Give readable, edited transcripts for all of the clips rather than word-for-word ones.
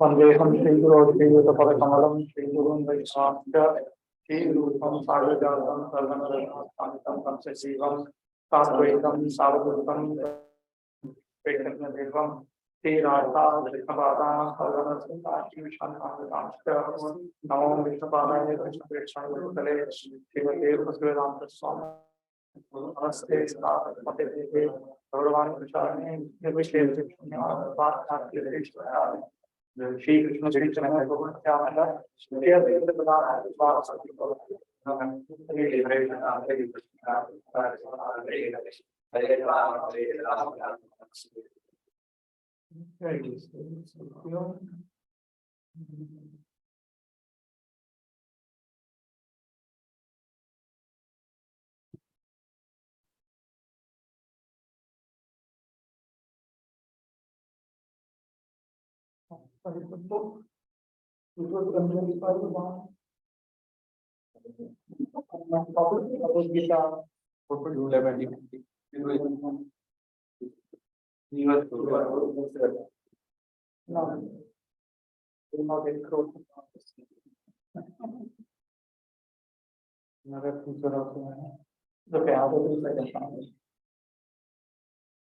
Vandeham Shri Guru Shri Yuta Kamalam Shri Guru Vaishnava Shri Rupam Sarvajam Sarvana Sanitam Kamsasivam Sadvaitam Sarvadukam Vedanam Shri Radha Vishnapada Sarvana Sundaki Vishnapada Namo Vishnapada Vishnapada Vishnapada Shrimate Bhaktivedanta Swami Namaste Namaste Bhagavan Krishna Nirvishesha Vishnapada Shri Krishna Shri Krishna Bhagavan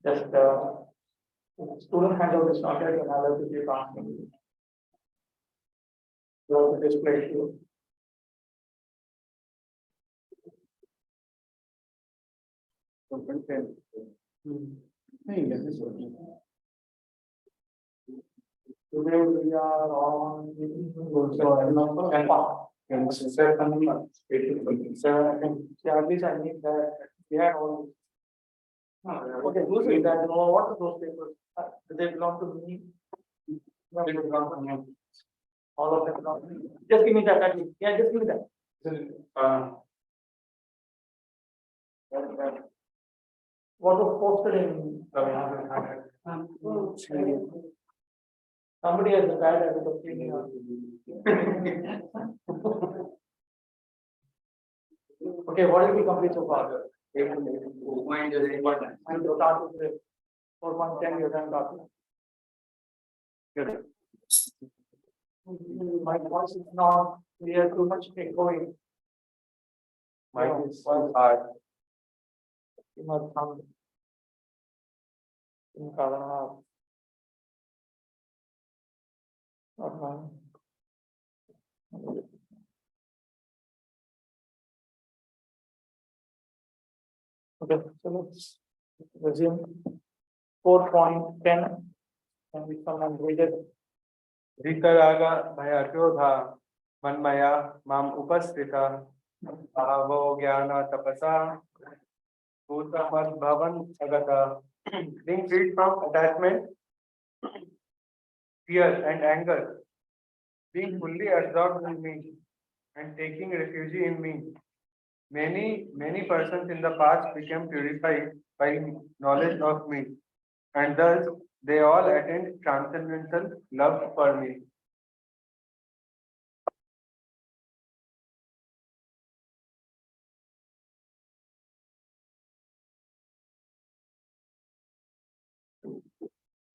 Just student handout is not yet allowed to be asking. So the display to today we are on at least I need that we had all. Okay, who said that? No, what are those papers? Do they belong to me? No, they belong to me. All of them belong to me. Just give me that. Yeah, just give me that. What was posted in somebody has a bad habit of cleaning up. Okay, what did we complete so far? And to start with 4.10, you're done talking. Good. My voice is not clear, too much echoing. Mine is hard. You must come in Karana. Not mine. Okay, so let's resume 4.10 and we come and read it. Vitaraga Bhayatodha Manmaya Mam Upasthita Ahavo Jnana Tapasa Bhutamad Bhavan Agata. Being freed from attachment, fear and anger, being fully absorbed in me and taking refuge in me. Many persons in the past became purified by knowledge of me, and thus they all attained transcendental love for me.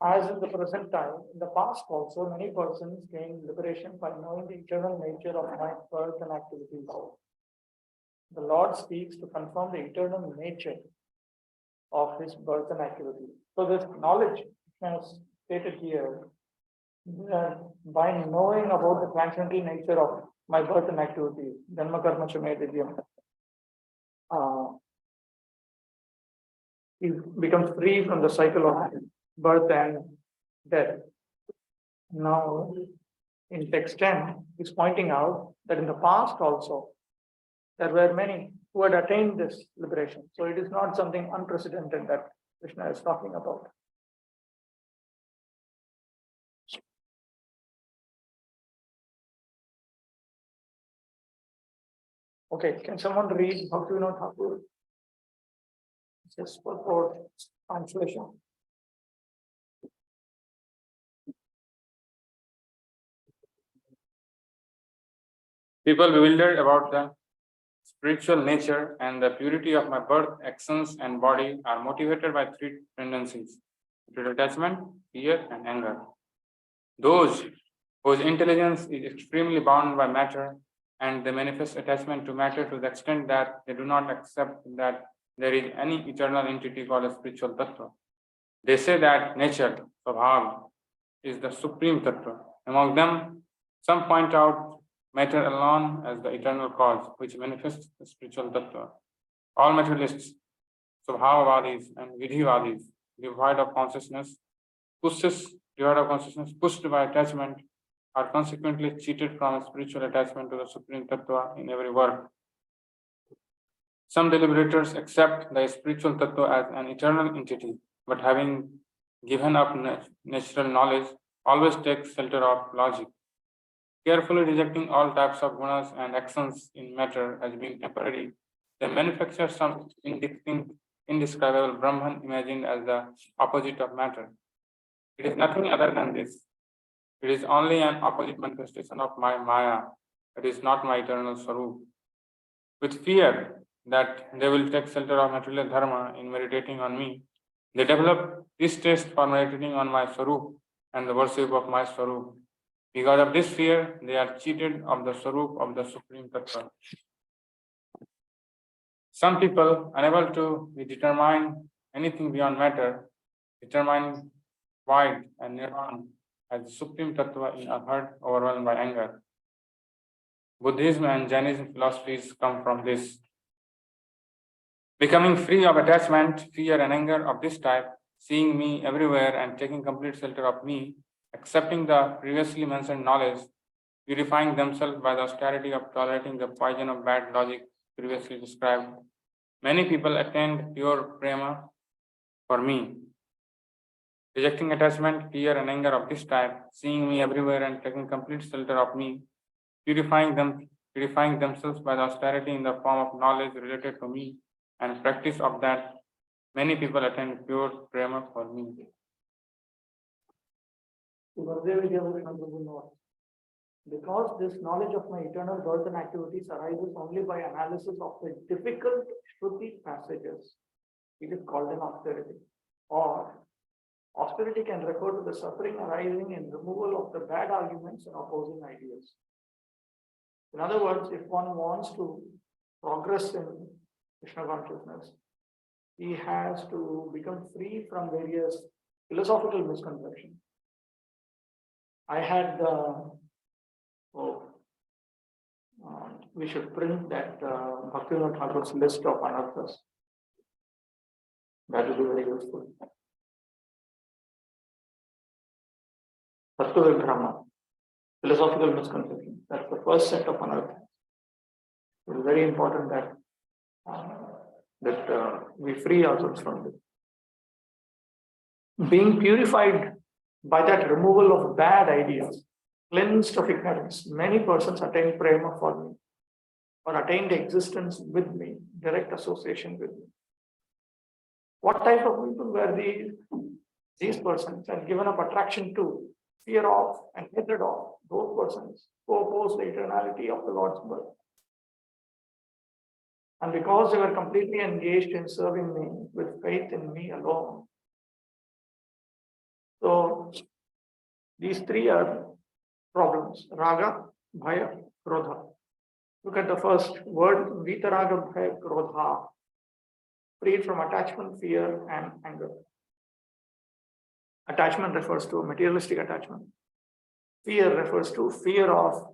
As in the present time, in the past also, many persons gained liberation by knowing the eternal nature of my birth and activities. The Lord speaks to confirm the eternal nature of his birth and activity. So this knowledge, as stated here, by knowing about the transcendental nature of my birth and activity, Dhamma Karma Chame Divyam, he becomes free from the cycle of birth and death. Now, in text 10, he's pointing out that in the past also, there were many who had attained this liberation. So it is not something unprecedented that Krishna is talking about. Okay, can someone read Bhaktivinoda Thakur? Just for translation. People bewildered about the spiritual nature and the purity of my birth, actions, and body are motivated by three tendencies: attachment, fear, and anger. Those whose intelligence is extremely bound by matter and they manifest attachment to matter to the extent that they do not accept that there is any eternal entity called a spiritual tattva. They say that nature, Swabhav, is the supreme tattva. Among them, some point out matter alone as the eternal cause, which manifests the spiritual tattva. All materialists, Swabhavavadis and Vidhivadis, devoid of consciousness, pushed by attachment, are consequently cheated from a spiritual attachment to the supreme tattva in every work. Some deliberators accept the spiritual tattva as an eternal entity, but having given up natural knowledge, always take shelter of logic, carefully rejecting all types of gunas and actions in matter as being temporary. They manufacture some indescribable Brahman imagined as the opposite of matter. It is nothing other than this. It is only an opposite manifestation of my Maya. It is not my eternal Swarup. With fear that they will take shelter of material dharma in meditating on me, they develop distaste for meditating on my Swarup and the worship of my Swarup. Because of this fear, they are cheated of the Swarup of the Supreme Tattva. Some people, unable to determine anything beyond matter, determine void and nirvana as the supreme tattva in a heart overwhelmed by anger. Buddhism and Jainism philosophies come from this. Becoming free of attachment, fear, and anger of this type, seeing me everywhere and taking complete shelter of me, accepting the previously mentioned knowledge, purifying themselves by the austerity of tolerating the poison of bad logic previously described, many people attained pure prema for me. Rejecting attachment, fear, and anger of this type, seeing me everywhere and taking complete shelter of me, purifying themselves by the austerity in the form of knowledge related to me, and practice of that, many people attain pure prema for me. Because this knowledge of my eternal birth and activities arises only by analysis of the difficult Shruti passages, it is called an austerity. Or austerity can refer to the suffering arising in removal of the bad arguments and opposing ideas. In other words, if one wants to progress in Krishna consciousness, he has to become free from various philosophical misconceptions. I had we should print that Bhaktivinoda Thakur's list of anarthas. That will be very useful. Tattva Brahma, philosophical misconception. That's the first set of anarthas. It is very important that we free ourselves from it. Being purified by that removal of bad ideas, cleansed of ignorance, many persons attain prema for me, or attained existence with me, direct association with me. What type of people were these? These persons had given up attraction to, fear of, and hatred of those persons who oppose the eternality of the Lord's birth. And because they were completely engaged in serving me with faith in me alone. So these three are problems: raga, bhaya, krodha. Look at the first word, vitaraga, bhaya, krodha. Freed from attachment, fear, and anger. Attachment refers to materialistic attachment. Fear refers to fear of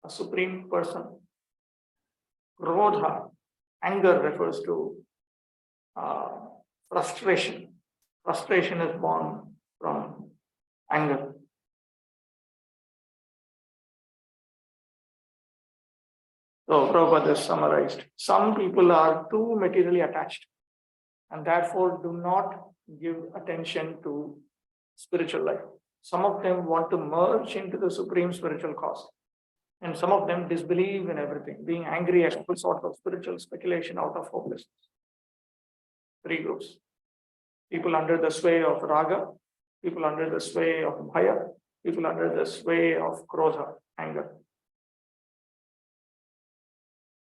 a supreme person. Krodha, anger refers to frustration. Frustration is born from anger. So Prabhupada has summarized. Some people are too materially attached and therefore do not give attention to spiritual life. Some of them want to merge into the supreme spiritual cause. And some of them disbelieve in everything, being angry at all sorts of spiritual speculation out of hopelessness. Three groups. People under the sway of raga, people under the sway of bhaya, people under the sway of krodha, anger.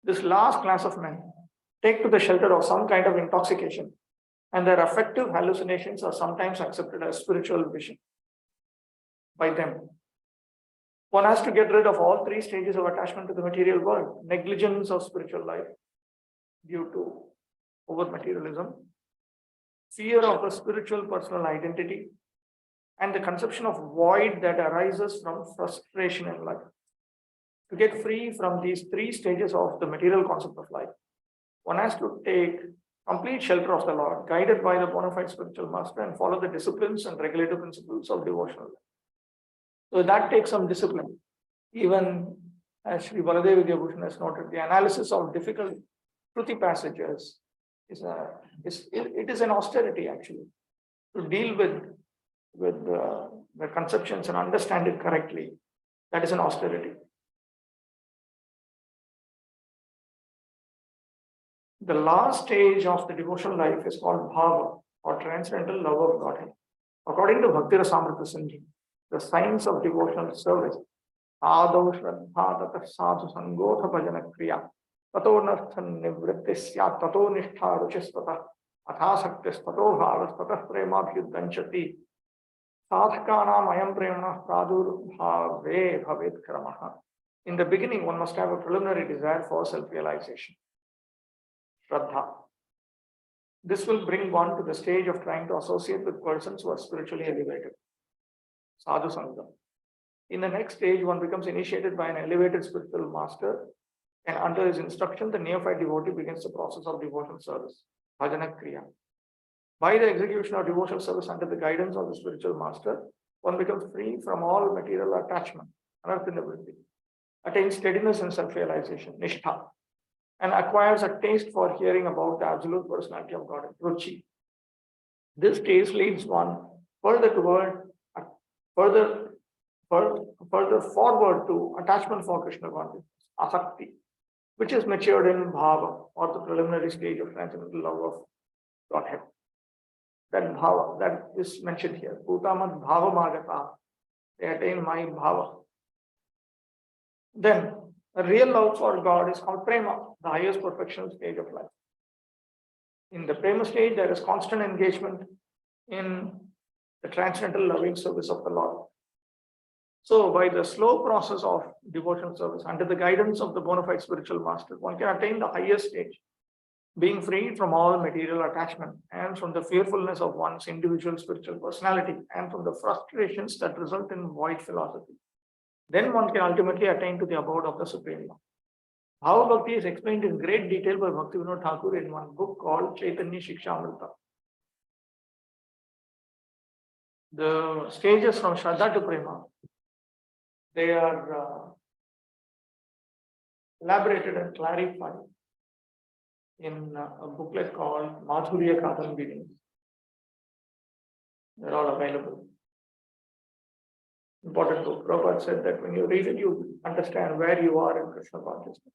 This last class of men take to the shelter of some kind of intoxication, and their affective hallucinations are sometimes accepted as spiritual vision by them. One has to get rid of all three stages of attachment to the material world: negligence of spiritual life due to over materialism, fear of a spiritual personal identity, and the conception of void that arises from frustration in life. To get free from these three stages of the material concept of life, one has to take complete shelter of the Lord, guided by the bona fide spiritual master, and follow the disciplines and regulative principles of devotional life. So that takes some discipline. Even as Sri Baladev Vidyabhushan has noted, the analysis of difficult Shruti passages is an austerity actually. To deal with the conceptions and understand it correctly, that is an austerity. The last stage of the devotional life is called bhava, or transcendental love of Godhead. According to Bhakti Rasamrita Sindhi, the signs of devotional service, Adav Shraddha Tata Sadhu Sangotha Bhajana Kriya, Tato Narthan Nivrittisya, Tato Nishtha Ruchispata, Athasaktis, Tato Bhavas, Tata Prema Bhyudanchati, Sadhakanam Ayam Prema Pradur Bhave Bhavet Kramaha. In the beginning, one must have a preliminary desire for self-realization. Shraddha. This will bring one to the stage of trying to associate with persons who are spiritually elevated. Sadhu Sangha. In the next stage, one becomes initiated by an elevated spiritual master, and under his instruction, the neophyte devotee begins the process of devotional service, bhajana kriya. By the execution of devotional service under the guidance of the spiritual master, one becomes free from all material attachment, anartha-nivritti, attains steadiness and self-realization, nishtha, and acquires a taste for hearing about the absolute personality of God, ruchi. This taste leads one further toward, further forward to attachment for Krishna consciousness, asakti, which is matured in bhava, or the preliminary stage of transcendental love of Godhead. That bhava, that is mentioned here. Bhutamad bhava magata, they attain my bhava. Then, a real love for God is called prema, the highest perfection stage of life. In the prema stage, there is constant engagement in the transcendental loving service of the Lord. So, by the slow process of devotional service, under the guidance of the bona fide spiritual master, one can attain the highest stage, being freed from all material attachment and from the fearfulness of one's individual spiritual personality and from the frustrations that result in void philosophy. Then one can ultimately attain to the abode of the Supreme Lord. Bhava Bhakti is explained in great detail by Bhaktivinoda Thakur in one book called Chaitanya Shikshamrita. The stages from Shraddha to Prema, they are elaborated and clarified in a booklet called Madhurya Kadambini. They're all available. Important book. Prabhupada said that when you read it, you understand where you are in Krishna consciousness.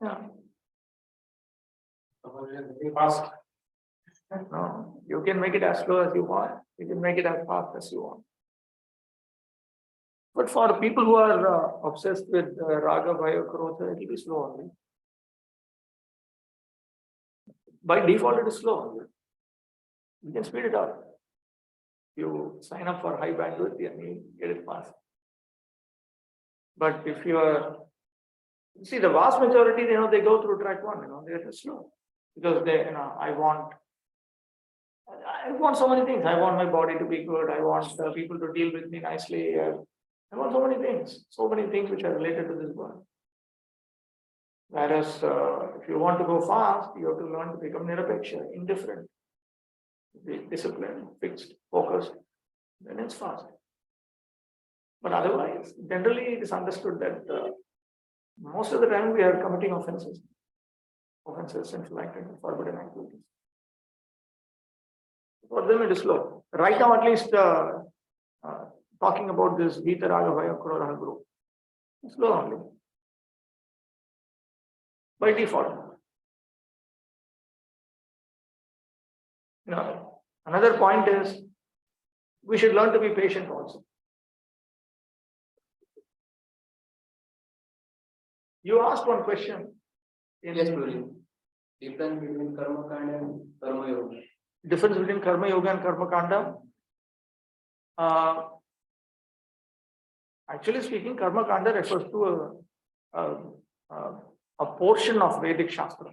Yeah. Fast. No, you can make it as slow as you want. You can make it as fast as you want. But for people who are obsessed with raga, bhaya, krodha, it will be slow only. By default, it is slow only. You can speed it up. You sign up for high bandwidth and you get it fast. But if you are, see, the vast majority, they go through track one, they're just slow. Because they, I want so many things. I want my body to be good. I want people to deal with me nicely. I want so many things which are related to this world. Whereas if you want to go fast, you have to learn to become nirapeksha, indifferent, be disciplined, fixed, focused, then it's fast. But otherwise, generally it is understood that most of the time we are committing offenses, sinful activity, forbidden activities. For them it is slow. Right now, at least talking about this Vita Raga Bhaya Krodha group, it's slow only. By default. Another point is we should learn to be patient also. You asked one question. Yes, Guruji. Difference between karma kanda and karma yoga. Difference between karma yoga and karma kanda. Actually speaking, karma kanda refers to a portion of Vedic Shastra.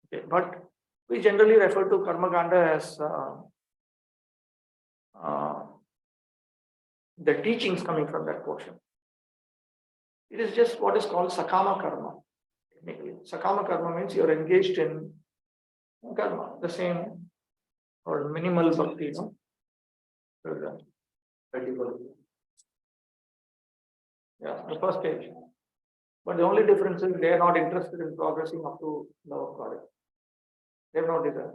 Okay, but we generally refer to karma kanda as the teachings coming from that portion. It is just what is called sakama karma. Technically, sakama karma means you are engaged in karma, the same or minimal bhakti, Yeah, the first stage. But the only difference is they are not interested in progressing up to love of God. They have no desire.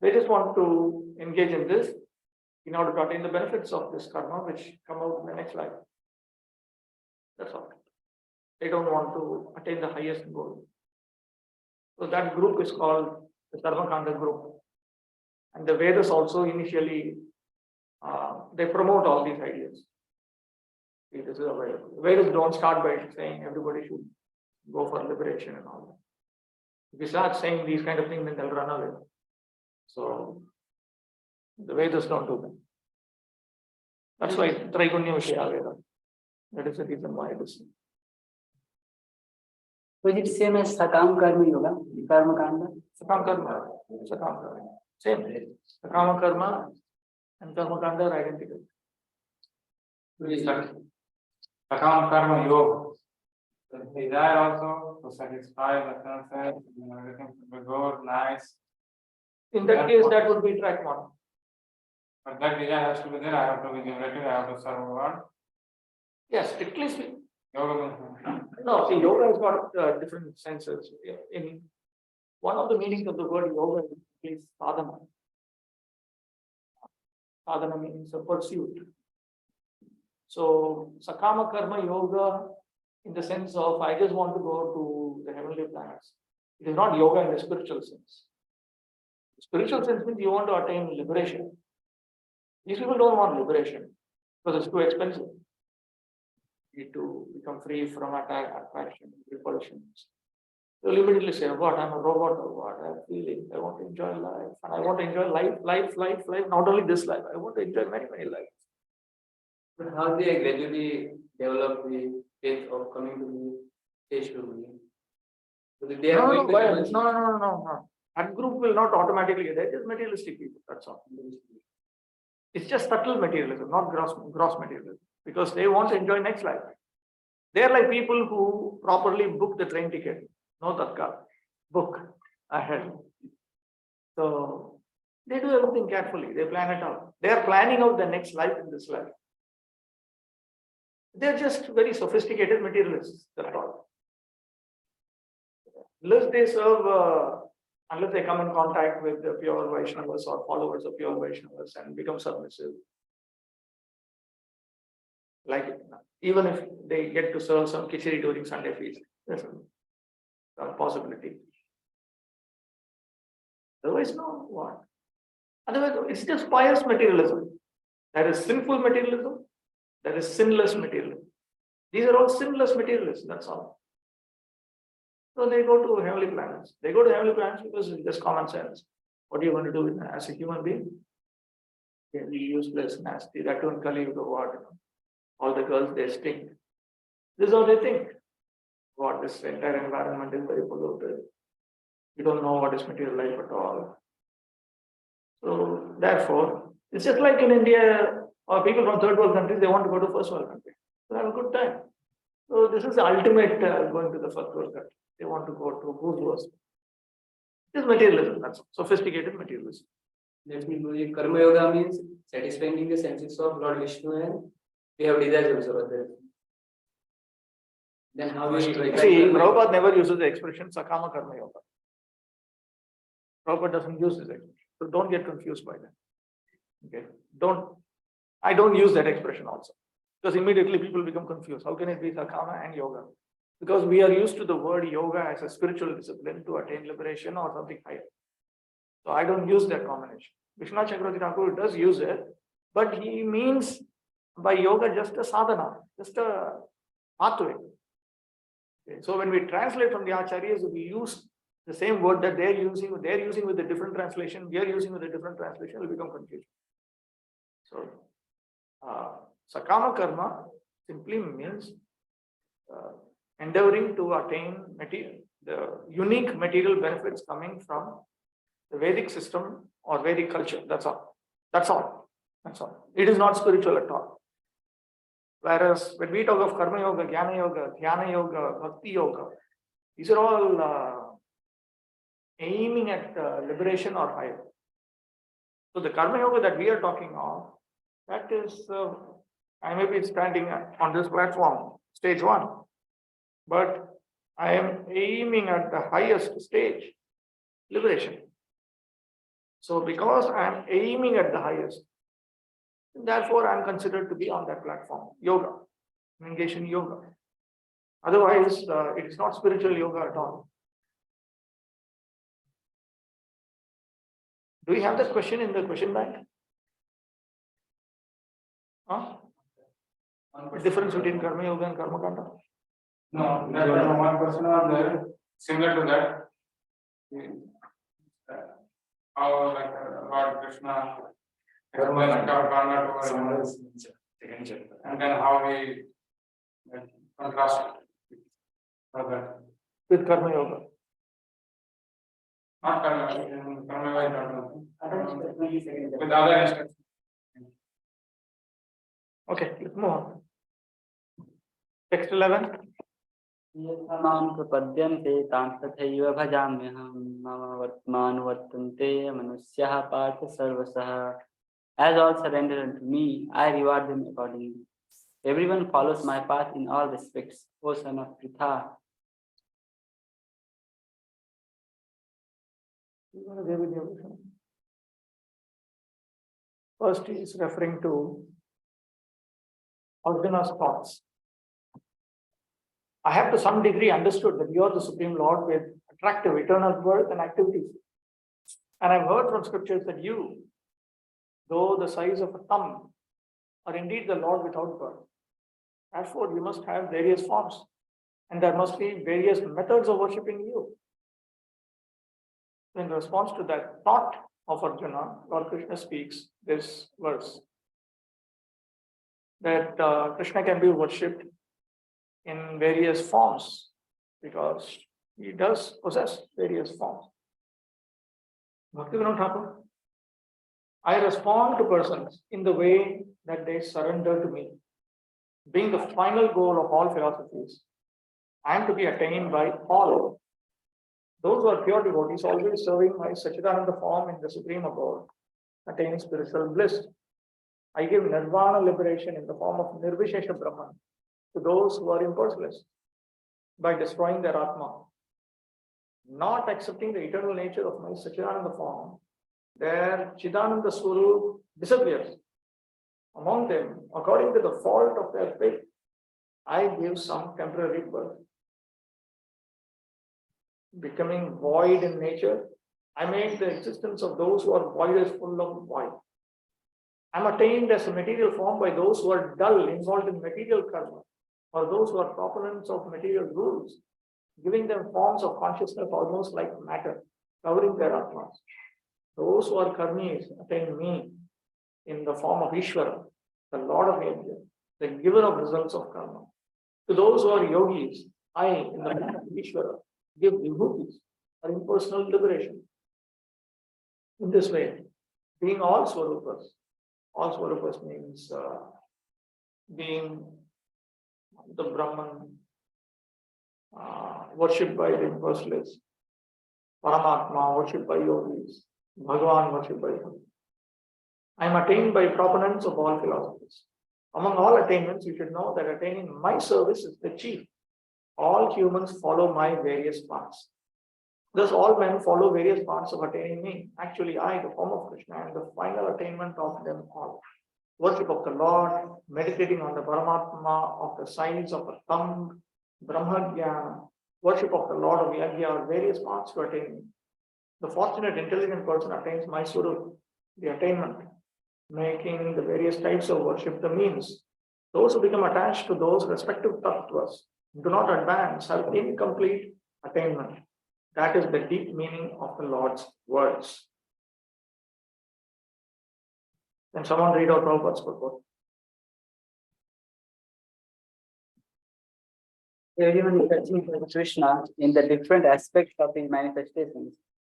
They just want to engage in this in order to attain the benefits of this karma, which come out in the next life. That's all. They don't want to attain the highest goal. So that group is called the Karma Kanda group. And the Vedas also initially, they promote all these ideas. This is available. Vedas don't start by saying everybody should go for liberation and all that. If you start saying these kind of things, then they'll run away. So the Vedas don't do that. That's why Traigunya Vishaya Veda. That is the reason why it is. Was it same as Sakam Karma Yoga, Karma Kanda? Sakam Karma. Sakam Karma. Same. Sakama Karma and Karma Kanda are identical. Sakam karma yoga. The desire also to satisfy the senses and everything to be good, nice. In that case, that would be track one. But that desire has to be there. I have to be liberated. I have to serve God. Yes, strictly speaking. Yoga means No, see, yoga has got different senses. In one of the meanings of the word yoga is sadhana. Sadhana means a pursuit. So, Sakama Karma Yoga, in the sense of I just want to go to the heavenly planets. It is not yoga in the spiritual sense. The spiritual sense means you want to attain liberation. These people don't want liberation because it's too expensive. You need to become free from attraction, repulsions. You'll immediately say, what, I'm a robot or what, I have feelings, I want to enjoy life. And I want to enjoy life, not only this life, I want to enjoy many, many lives. But how they gradually develop the faith of coming to the stage to me? So they are going to No. That group will not automatically, they're just materialistic people, that's all. It's just subtle materialism, not gross materialism, because they want to enjoy next life. They are like people who properly book the train ticket, no tatkal, book ahead. So they do everything carefully, they plan it out. They are planning out the next life in this life. They're just very sophisticated materialists, that's all. Unless they serve, unless they come in contact with the pure Vaishnavas or followers of pure Vaishnavas and become submissive. Like, even if they get to serve some khichdi during Sunday feast, there's some possibility. Otherwise, no, what? Otherwise, it's just pious materialism. There is sinful materialism, there is sinless materialism. These are all sinless materialists, that's all. So they go to heavenly planets. They go to heavenly planets because it's just common sense. What are you going to do as a human being? You're useless, nasty, that don't call you the what? All the girls, they stink. This is how they think. What this entire environment is very polluted. You don't know what is material life at all. So therefore, it's just like in India, or people from third world countries, they want to go to first world country. So have a good time. So this is the ultimate going to the first world country. They want to go to who's worst. This is materialism, that's sophisticated materialism. Let me know. Karma Yoga means satisfying the senses of Lord Vishnu and we have desires also there. Then how we See, Prabhupada never uses the expression Sakama Karma Yoga. Prabhupada doesn't use this expression. So don't get confused by that. Okay. I don't use that expression also. Because immediately people become confused. How can it be Sakama and yoga? Because we are used to the word yoga as a spiritual discipline to attain liberation or something higher. So I don't use that combination. Vishwanath Chakravarti Thakur does use it, but he means by yoga just a sadhana, just a pathway. Okay, so when we translate from the acharyas, we use the same word that they're using with a different translation, we are using with a different translation, it will become confusing. So, sakama karma simply means endeavoring to attain the unique material benefits coming from the Vedic system or Vedic culture. That's all. That's all. That's all. It is not spiritual at all. Whereas when we talk of karma yoga, jnana yoga, dhyana yoga, bhakti yoga, these are all aiming at liberation or higher. So the karma yoga that we are talking of, that is, I may be standing on this platform, stage 1, but I am aiming at the highest stage, liberation. So because I am aiming at the highest, therefore I am considered to be on that platform, yoga, engaged in yoga. Otherwise, it is not spiritual yoga at all. Do we have that question in the question bank? Huh? The difference between karma yoga and karma kanda? No, there was one question was there, similar to that. How like Lord Krishna explains karma to us, and then how we contrast it With karma yoga. not karma with other instructions. Okay, let's move on. Text 11. मां प्रपद्यन्ते तां तथैव भजाम्यहं मम वर्तमानुवर्तन्ते मनुष्याः पार्थ सर्वशः. As all surrender unto me, I reward them accordingly. Everyone follows my path in all respects, O son of Pritha. First, he is referring to Arjuna's thoughts. I have to some degree understood that you are the Supreme Lord with attractive eternal birth and activities. And I've heard from scriptures that you, though the size of a thumb, are indeed the Lord without birth. Therefore, you must have various forms, and there must be various methods of worshipping you. In response to that thought of Arjuna, Lord Krishna speaks this verse that Krishna can be worshipped in various forms because he does possess various forms. Bhaktivinoda Thakur, I respond to persons in the way that they surrender to me. Being the final goal of all philosophies, I am to be attained by all. Those who are pure devotees, always serving my Sachidananda form in the supreme abode, attaining spiritual bliss. I give nirvana liberation in the form of Nirvishesha Brahman to those who are imperfect by destroying their Atma. Not accepting the eternal nature of my Sachidananda form, their Chidananda Swarup disappears. Among them, according to the fault of their faith, I give some temporary birth. Becoming void in nature, I make the existence of those who are void as full of void. I am attained as a material form by those who are dull, involved in material karma, or those who are proponents of material rules, giving them forms of consciousness almost like matter, covering their atmas. Those who are karmis attain me in the form of Ishvara, the Lord of Nature, the giver of results of karma. To those who are yogis, I, in the form of Ishvara, give vibhutis, or impersonal liberation. In this way, being all Swarupas means being the Brahman, worshipped by the impersonalists, Paramatma, worshipped by yogis, Bhagavan, worshipped by him. I am attained by proponents of all philosophies. Among all attainments, you should know that attaining my service is the chief. All humans follow my various paths. Thus, all men follow various paths of attaining me. Actually, I, the form of Krishna, am the final attainment of them all. Worship of the Lord, meditating on the Paramatma of the size of a thumb, Brahmajnana, worship of the Lord of Yajna are various paths to attain me. The fortunate intelligent person attains my Swarup, the attainment, making the various types of worship the means. Those who become attached to those respective tattvas do not advance, have incomplete attainment. That is the deep meaning of the Lord's words. Can someone read out Prabhupada's purport? Everyone is searching for Krishna in the different aspects of his manifestations.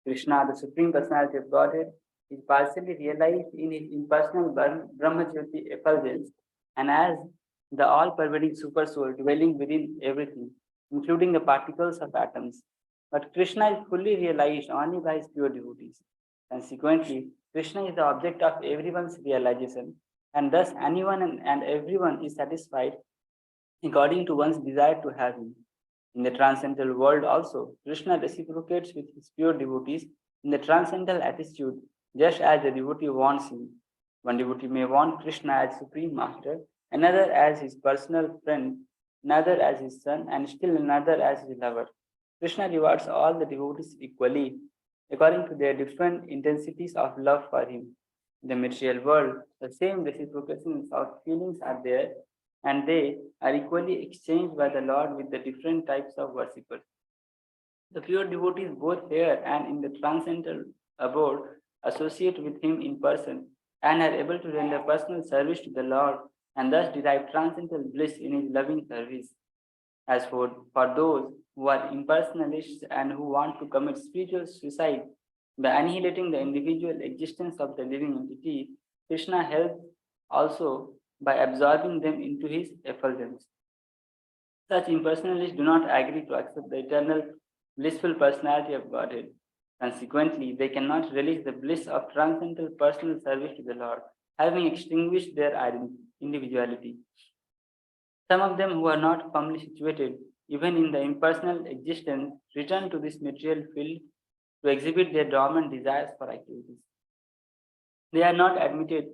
Krishna, the Supreme Personality of Godhead, is partially realized in his impersonal Brahmajyoti effulgence and as the all-pervading supersoul dwelling within everything, including the particles of atoms. But Krishna is fully realized only by his pure devotees. Consequently, Krishna is the object of everyone's realization, and thus anyone and everyone is satisfied according to one's desire to have him. In the transcendental world also, Krishna reciprocates with his pure devotees in the transcendental attitude, just as the devotee wants him. One devotee may want Krishna as Supreme Master, another as his personal friend, another as his son, and still another as his lover. Krishna rewards all the devotees equally, according to their different intensities of love for him. In the material world, the same reciprocations of feelings are there, and they are equally exchanged by the Lord with the different types of worshippers. The pure devotees, both here and in the transcendental abode, associate with him in person and are able to render personal service to the Lord and thus derive transcendental bliss in his loving service. As for those who are impersonalists and who want to commit spiritual suicide by annihilating the individual existence of the living entity, Krishna helps also by absorbing them into his effulgence. Such impersonalists do not agree to accept the eternal blissful personality of Godhead. Consequently, they cannot relish the bliss of transcendental personal service to the Lord, having extinguished their individuality. Some of them who are not firmly situated, even in the impersonal existence, return to this material field to exhibit their dormant desires for activities. They are not admitted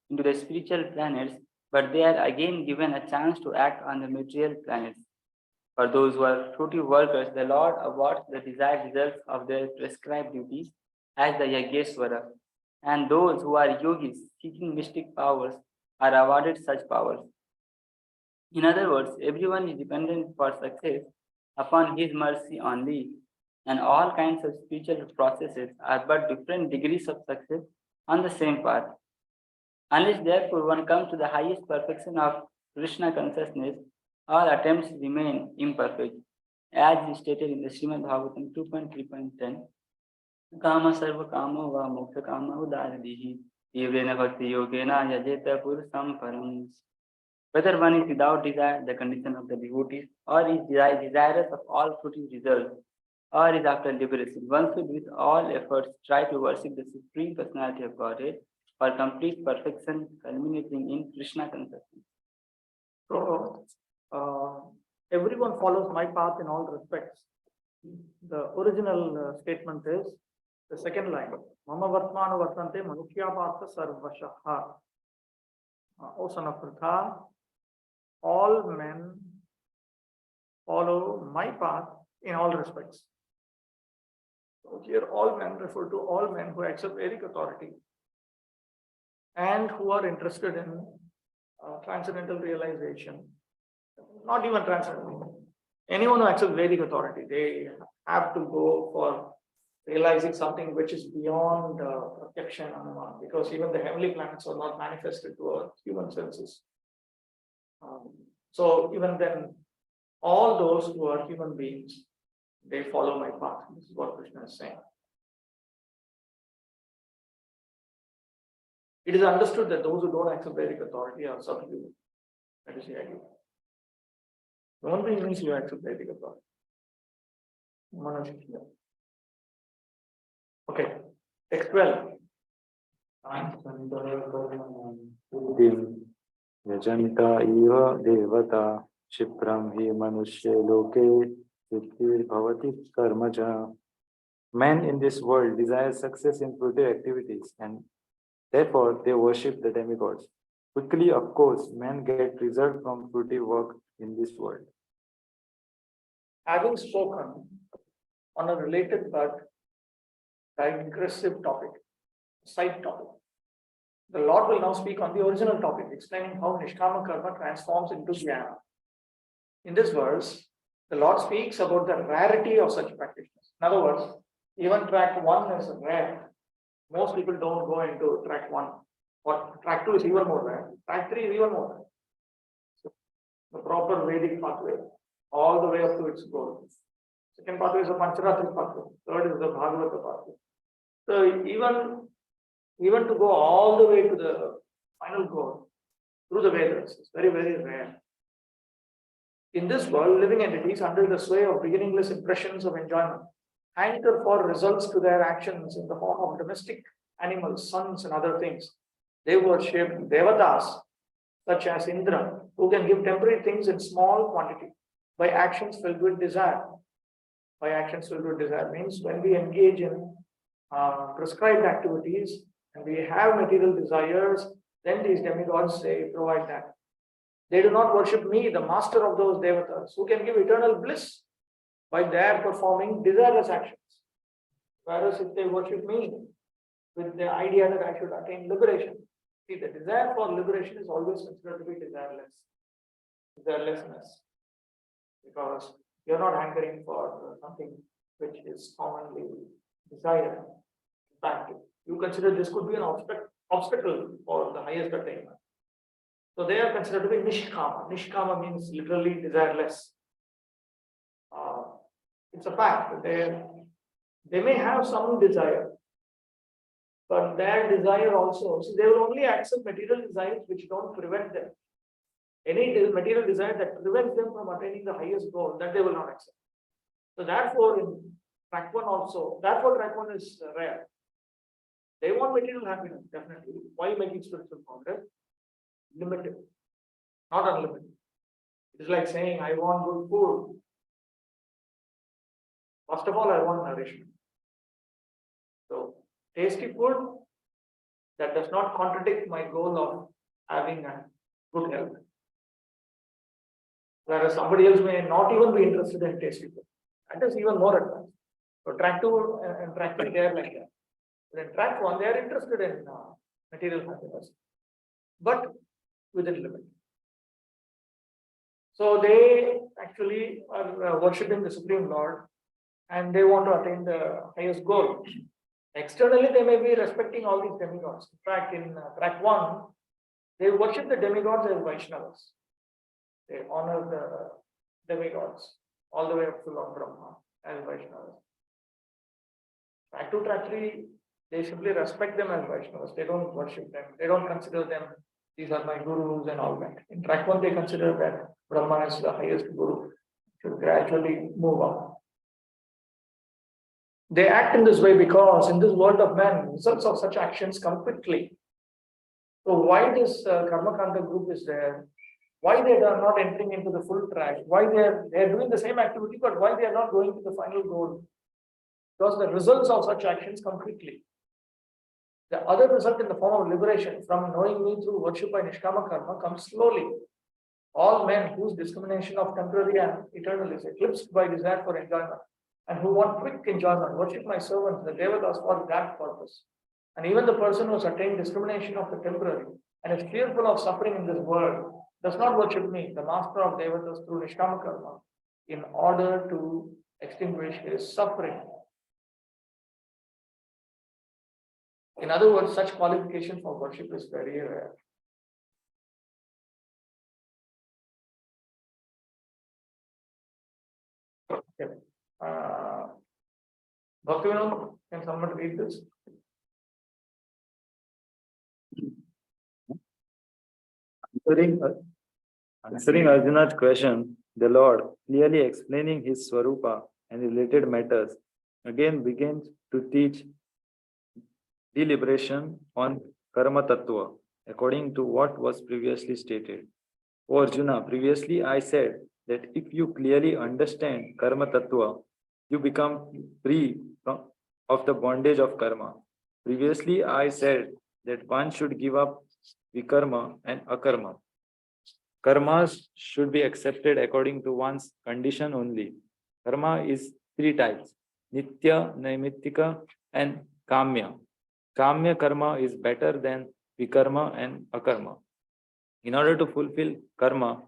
into the spiritual planets, but they are again given a chance to act on the material planets. For those who are fruitive workers, the Lord awards the desired results of their prescribed duties as the Yageshwara, and those who are yogis seeking mystic powers are awarded such powers. In other words, everyone is dependent for success upon his mercy only, and all kinds of spiritual processes are but different degrees of success on the same path. Unless therefore one comes to the highest perfection of Krishna consciousness, all attempts remain imperfect. As is stated in the Srimad Bhagavatam 2.3.10, Kama sarva kama va moksha kama udaradihi, Yevena bhakti yogena yajeta purusham param. Whether one is without desire, the condition of the devotees, or is desirous of all fruitive results, or is after liberation, one should with all efforts try to worship the Supreme Personality of Godhead for complete perfection, culminating in Krishna consciousness. So, everyone follows my path in all respects. The original statement is the second line. Mama vartmanu vartante manushya partha sarvashaha. O son of Pritha, all men follow my path in all respects. So here all men refer to all men who accept Vedic authority and who are interested in transcendental realization. Not even transcendental. Anyone who accepts Vedic authority, they have to go for realizing something which is beyond protection, because even the heavenly planets are not manifested to our human senses. So even then, all those who are human beings, they follow my path. This is what Krishna is saying. It is understood that those who don't accept Vedic authority are subhuman. That is the idea. Human being means you accept Vedic authority. Okay, text 12. Yajanta iva devata Shipram hi manusya loke siddhir bhavati karmaja. Men in this world desire success in fruitive activities and therefore they worship the demigods. Quickly, of course, men get result from fruitive work in this world. Having spoken on a related but digressive topic, side topic. The Lord will now speak on the original topic, explaining how Nishkama Karma transforms into Jnana. In this verse, the Lord speaks about the rarity of such practitioners. In other words, even track 1 is rare. Most people don't go into track 1. Or track 2 is even more rare. Track 3 is even more rare. So, the proper Vedic pathway, all the way up to its goal. Second pathway is the Pancharatri pathway. Third is the Bhagavata pathway. So even to go all the way to the final goal through the Vedas is very, very rare. In this world, living entities under the sway of beginningless impressions of enjoyment hanker for results to their actions in the form of domestic animals, sons, and other things. They worship devatas such as Indra, who can give temporary things in small quantity by actions filled with desire. By actions filled with desire means when we engage in prescribed activities and we have material desires, then these demigods provide that. They do not worship me, the master of those devatas, who can give eternal bliss by their performing desireless actions. Whereas if they worship me with the idea that I should attain liberation, see, the desire for liberation is always considered to be desirelessness, because you're not hankering for something which is commonly desired. In fact, you consider this could be an obstacle for the highest attainment. So they are considered to be nishkama. Nishkama means literally desireless. It's a fact that they may have some desire, but their desire also, so they will only accept material desires which don't prevent them. Any material desire that prevents them from attaining the highest goal, that they will not accept. So therefore, in track 1 also, therefore track 1 is rare. They want material happiness, definitely, while making spiritual progress. Limited, not unlimited. It is like saying, I want good food. First of all, I want nourishment. So, tasty food that does not contradict my goal of having a good health. Whereas somebody else may not even be interested in tasty food. That is even more advanced. So, track 2 and track 3, they are like that. But in track 1, they are interested in material happiness, but within limit. So they actually are worshipping the Supreme Lord and they want to attain the highest goal. Externally, they may be respecting all these demigods. In fact, in track 1, they worship the demigods as Vaishnavas. They honor the demigods all the way up to Lord Brahma as Vaishnavas. Track 2, track 3, they simply respect them as Vaishnavas. They don't worship them. They don't consider them, these are my gurus and all that. In track 1, they consider that Brahma is the highest guru. Should gradually move up. They act in this way because in this world of man, results of such actions come quickly. So why this Karmakanda group is there? Why they are not entering into the full track? Why they are doing the same activity, but why they are not going to the final goal? Because the results of such actions come quickly. The other result in the form of liberation from knowing me through worship by Nishkama Karma comes slowly. All men whose discrimination of temporary and eternal is eclipsed by desire for enjoyment and who want quick enjoyment worship my servants, the Devatas, for that purpose. And even the person who has attained discrimination of the temporary and is fearful of suffering in this world does not worship me, the master of Devatas, through Nishkama Karma in order to extinguish his suffering. In other words, such qualification for worship is very rare. Okay. Bhaktivinoda, can someone read this? Answering Arjuna's question, the Lord, clearly explaining his Swarupa and related matters, again begins to teach deliberation on Karma Tattva, according to what was previously stated. O Arjuna, previously I said that if you clearly understand Karma Tattva, you become free of the bondage of karma. Previously I said that one should give up vikarma and akarma. Karmas should be accepted according to one's condition only. Karma is 3 types: Nitya, Naimittika, and Kamya. Kamya karma is better than Vikarma and Akarma. In order to fulfill karma,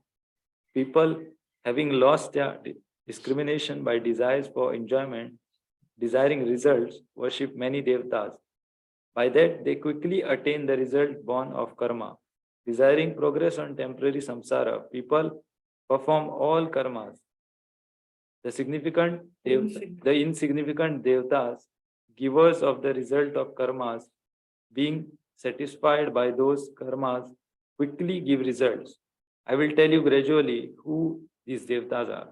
people having lost their discrimination by desires for enjoyment, desiring results, worship many devatas. By that, they quickly attain the result born of karma. Desiring progress on temporary samsara, people perform all karmas. The insignificant devatas, givers of the result of karmas, being satisfied by those karmas, quickly give results. I will tell you gradually who these devatas are.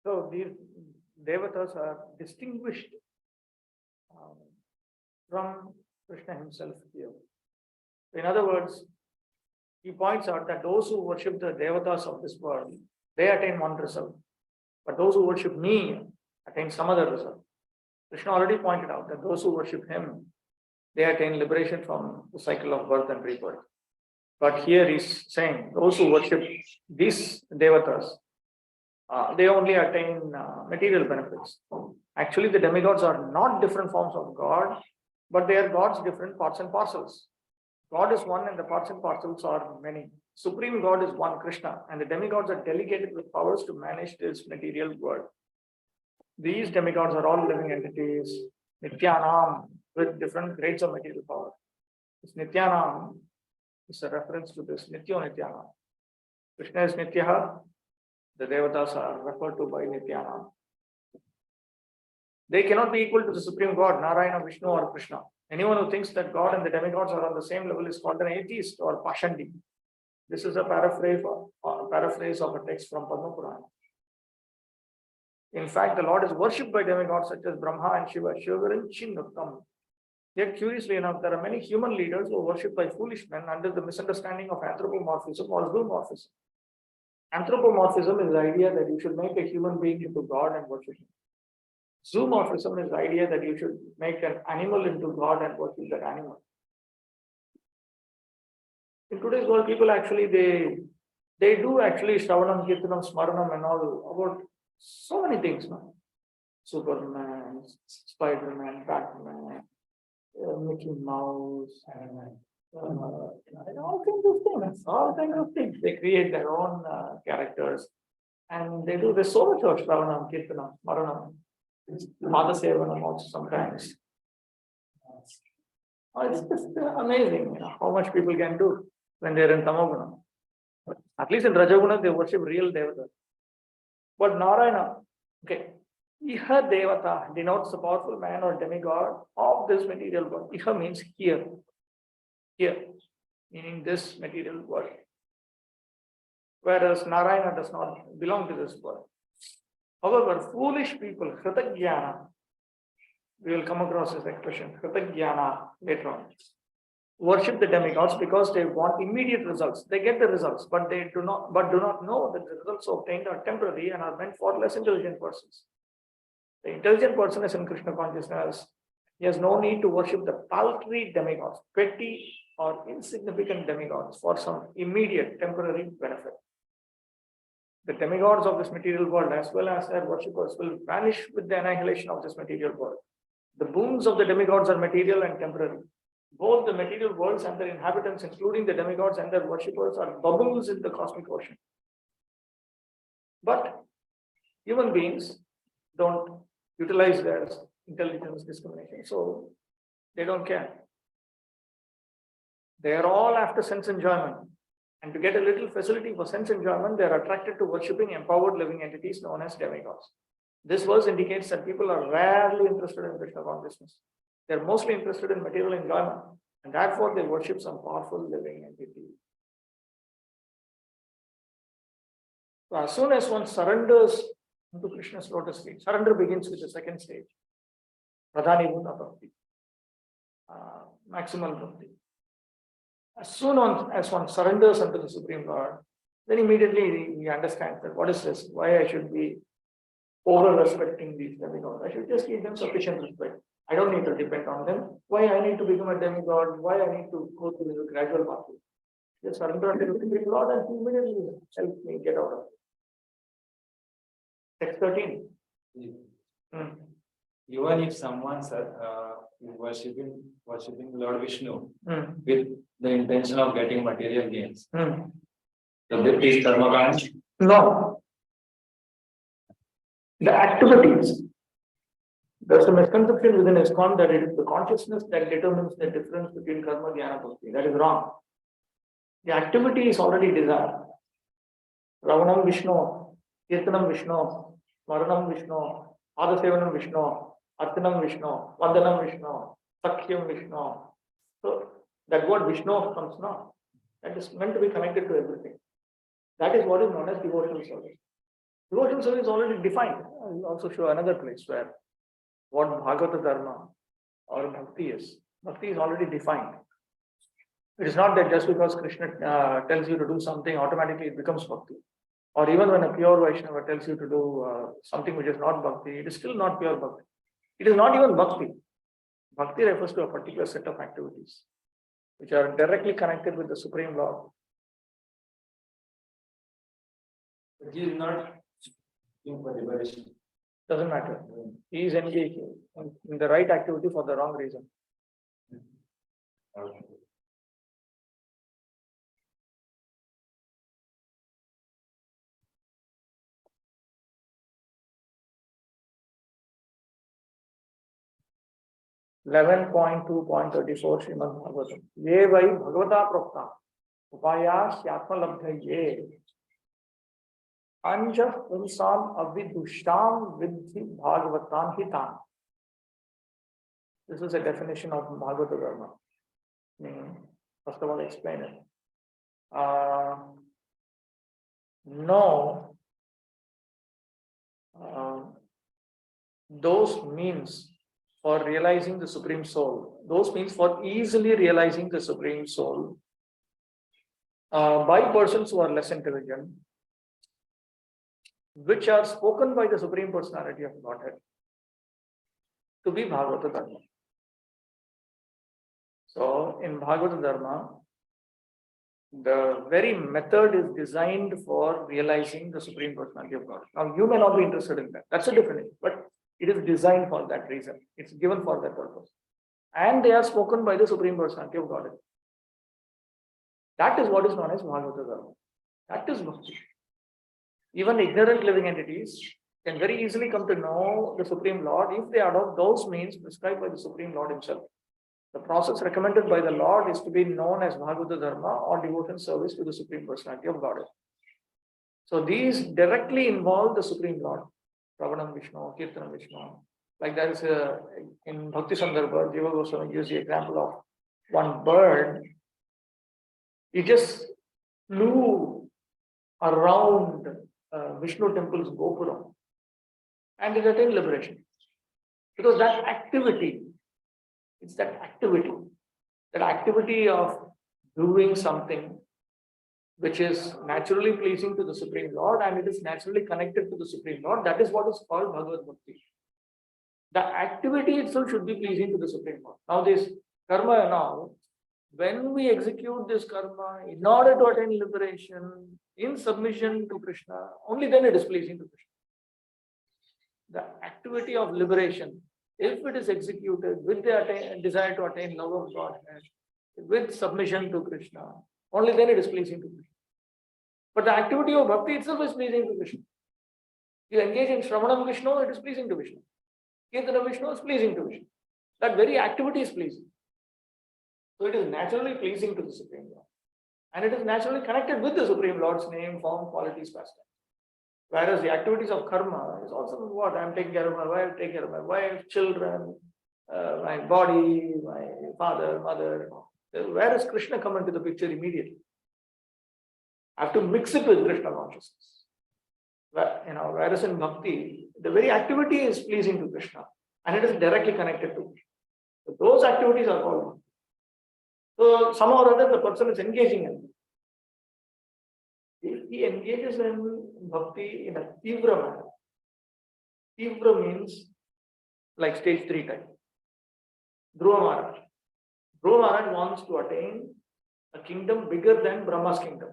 So these devatas are distinguished from Krishna himself here. In other words, he points out that those who worship the devatas of this world, they attain one result. But those who worship me attain some other result. Krishna already pointed out that those who worship him, they attain liberation from the cycle of birth and rebirth. But here he's saying those who worship these devatas, they only attain material benefits. Actually, the demigods are not different forms of God, but they are God's different parts and parcels. God is one and the parts and parcels are many. Supreme God is one, Krishna, and the demigods are delegated with powers to manage this material world. These demigods are all living entities, Nityanam, with different grades of material power. This Nityanam is a reference to this Nityo Nityanam. Krishna is Nityaha, the devatas are referred to by Nityanam. They cannot be equal to the Supreme God, Narayana, Vishnu, or Krishna. Anyone who thinks that God and the demigods are on the same level is called an atheist or Pashandi. This is a paraphrase of a text from Padma Purana. In fact, the Lord is worshipped by demigods such as Brahma and Shiva, Shivaran Chinnuttam. Yet, curiously enough, there are many human leaders who are worshipped by foolish men under the misunderstanding of anthropomorphism or zoomorphism. Anthropomorphism is the idea that you should make a human being into God and worship him. Zoomorphism is the idea that you should make an animal into God and worship that animal. In today's world, people actually, they do actually Shravanam, Kirtanam, Smaranam and all about so many things now. Superman, Spider-Man, Batman, Mickey Mouse, and all kinds of things. They create their own characters and they do. There's so much of Shravanam, Kirtanam, Smaranam, Madasevanam also sometimes. It's just amazing, how much people can do when they're in Tamoguna. At least in Rajaguna, they worship real devatas. But Narayana, okay, Iha Devata denotes the powerful man or demigod of this material world. Iha means here, meaning this material world. Whereas Narayana does not belong to this world. However, foolish people, Kritagyana, we will come across this expression, Kritagyana, later on, worship the demigods because they want immediate results. They get the results, but do not know that the results obtained are temporary and are meant for less intelligent persons. The intelligent person is in Krishna consciousness. He has no need to worship the paltry demigods, petty or insignificant demigods for some immediate temporary benefit. The demigods of this material world, as well as their worshippers, will vanish with the annihilation of this material world. The boons of the demigods are material and temporary. Both the material worlds and their inhabitants, including the demigods and their worshippers, are bubbles in the cosmic ocean. But human beings don't utilize their intelligence discrimination, so they don't care. They are all after sense enjoyment. And to get a little facility for sense enjoyment, they are attracted to worshipping empowered living entities known as demigods. This verse indicates that people are rarely interested in Krishna consciousness. They are mostly interested in material enjoyment, and therefore they worship some powerful living entity. So as soon as one surrenders into Krishna's lotus feet, surrender begins with the second stage, Pradhani Bhuta Bhakti, maximal bhakti. As soon as one surrenders unto the Supreme Lord, then immediately he understands that what is this? Why I should be over-respecting these demigods? I should just give them sufficient respect. I don't need to depend on them. Why I need to become a demigod? Why I need to go through the gradual path? Just surrender unto the Supreme Lord and he immediately helps me get out of it. Text 13. even if someone is worshipping Lord Vishnu Hmm. with the intention of getting material gains, Hmm. so that is karma kand. No. The activities. There's a misconception within ISKCON that it is the consciousness that determines the difference between karma, jnana, bhakti. That is wrong. The activity is already desired. Ravanam Vishnu, Kirtanam Vishnu, Smaranam Vishnu, Adasevanam Vishnu, Artanam Vishnu, Vandanam Vishnu, Sakhyam Vishnu. So that word Vishnu comes now. That is meant to be connected to everything. That is what is known as devotional service. Devotional service is already defined. I will also show another place where what Bhagavata Dharma or Bhakti is. Bhakti is already defined. It is not that just because Krishna tells you to do something, automatically it becomes Bhakti. Or even when a pure Vaishnava tells you to do something which is not Bhakti, it is still not pure Bhakti. It is not even Bhakti. Bhakti refers to a particular set of activities which are directly connected with the Supreme Lord. But he is not looking for liberation. Doesn't matter. He is engaged in the right activity for the wrong reason. Okay. Eleven point 2.34 Srimad Bhagavatam. Ye vai Bhagavata Prokta Upaya Syatma Labdhaye Anja Punsam Avidushtam Vidhi Bhagavatam Hitam. This is a definition of Bhagavata Dharma. First of all, explain it. No, those means for realizing the Supreme Soul, those means for easily realizing the Supreme Soul by persons who are less intelligent, which are spoken by the Supreme Personality of Godhead, to be Bhagavata Dharma. So, in Bhagavata Dharma, the very method is designed for realizing the Supreme Personality of God. Now, you may not be interested in that. That's a different thing, but it is designed for that reason. It's given for that purpose. And they are spoken by the Supreme Personality of Godhead. That is what is known as Bhagavata Dharma. That is Bhakti. Even ignorant living entities can very easily come to know the Supreme Lord if they adopt those means prescribed by the Supreme Lord himself. The process recommended by the Lord is to be known as Bhagavata Dharma or devotion service to the Supreme Personality of Godhead. So these directly involve the Supreme Lord, Ravanam Vishnu, Kirtanam Vishnu. Like there is in Bhakti Sandarbha, Jiva Goswami gives the example of one bird. He just flew around Vishnu temple's Gopuram and it attained liberation. Because that activity, it's that activity of doing something which is naturally pleasing to the Supreme Lord and it is naturally connected to the Supreme Lord. That is what is called Bhagavad Bhakti. The activity itself should be pleasing to the Supreme Lord. Now this karma now, when we execute this karma in order to attain liberation in submission to Krishna, only then it is pleasing to Krishna. The activity of liberation, if it is executed with the desire to attain love of Godhead, with submission to Krishna, only then it is pleasing to Krishna. But the activity of bhakti itself is pleasing to Krishna. You engage in Shravanam Vishnu, it is pleasing to Vishnu. Kirtanam Vishnu is pleasing to Vishnu. That very activity is pleasing. So it is naturally pleasing to the Supreme Lord. And it is naturally connected with the Supreme Lord's name, form, qualities, pastime. Whereas the activities of karma is also what? I am taking care of my wife, taking care of my wife, children, my body, my father, mother. Where does Krishna come into the picture immediately? I have to mix it with Krishna consciousness. Whereas in bhakti, the very activity is pleasing to Krishna and it is directly connected to Krishna. So those activities are called bhakti. So somehow or other the person is engaging in it. If he engages in bhakti in a tivra manner, tivra means like stage 3 type. Dhruva Maharaj. Dhruva Maharaj wants to attain a kingdom bigger than Brahma's kingdom.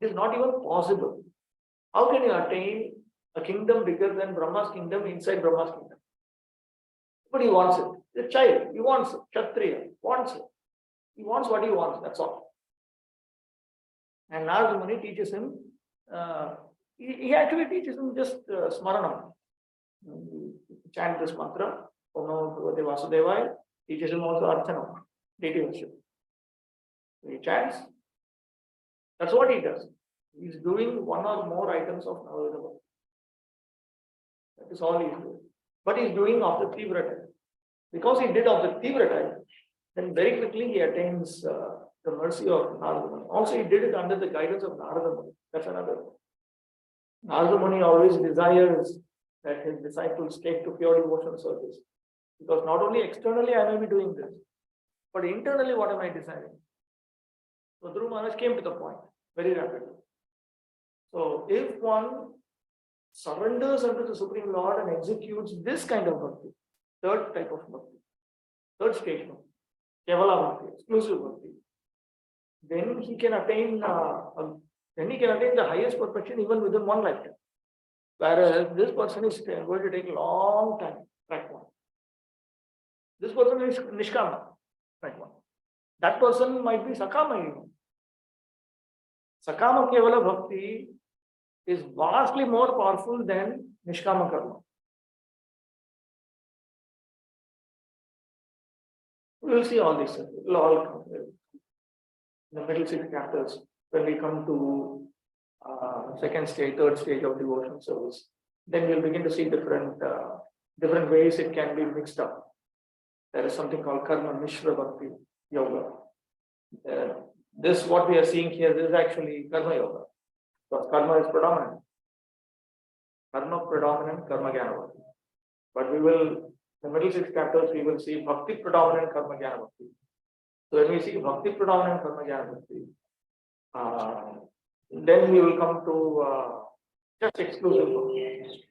It is not even possible. How can you attain a kingdom bigger than Brahma's kingdom inside Brahma's kingdom. But he wants it. The child, he wants it. Kshatriya wants it. He wants what he wants, that's all. And Narada Muni teaches him, he actually teaches him just smaranam. Chant this mantra, Om Namo Bhagavate Vasudevaya, teaches him also archana, deity worship. He chants. That's what he does. He's doing one or more items of Navadeva. That is all he's doing. But he's doing of the Tibra type. Because he did of the Tibra type, then very quickly he attains the mercy of Narada Muni. Also, he did it under the guidance of Narada Muni. That's another thing. Narada Muni always desires that his disciples take to pure devotional service. Because not only externally I may be doing this, but internally what am I desiring? So Dhruva Maharaj came to the point very rapidly. So if one surrenders unto the Supreme Lord and executes this kind of bhakti, third type of bhakti, third stage bhakti, Kevala bhakti, exclusive bhakti, then he can attain the highest perfection even within one lifetime. Whereas this person is going to take a long time, track one. This person is Nishkama, track one. That person might be Sakama even. Sakama Kevala Bhakti is vastly more powerful than Nishkama Karma. We will see all this. It will all come in the middle 6 chapters when we come to second stage, third stage of devotional service. Then we'll begin to see different ways it can be mixed up. There is something called Karma Mishra Bhakti Yoga. This what we are seeing here, this is actually Karma Yoga. Because Karma is predominant. Karma predominant, Karma Jnana Bhakti. But we will, in the middle 6 chapters, we will see Bhakti predominant, Karma Jnana Bhakti. So when we see Bhakti predominant, Karma Jnana Bhakti, then we will come to just exclusive bhakti.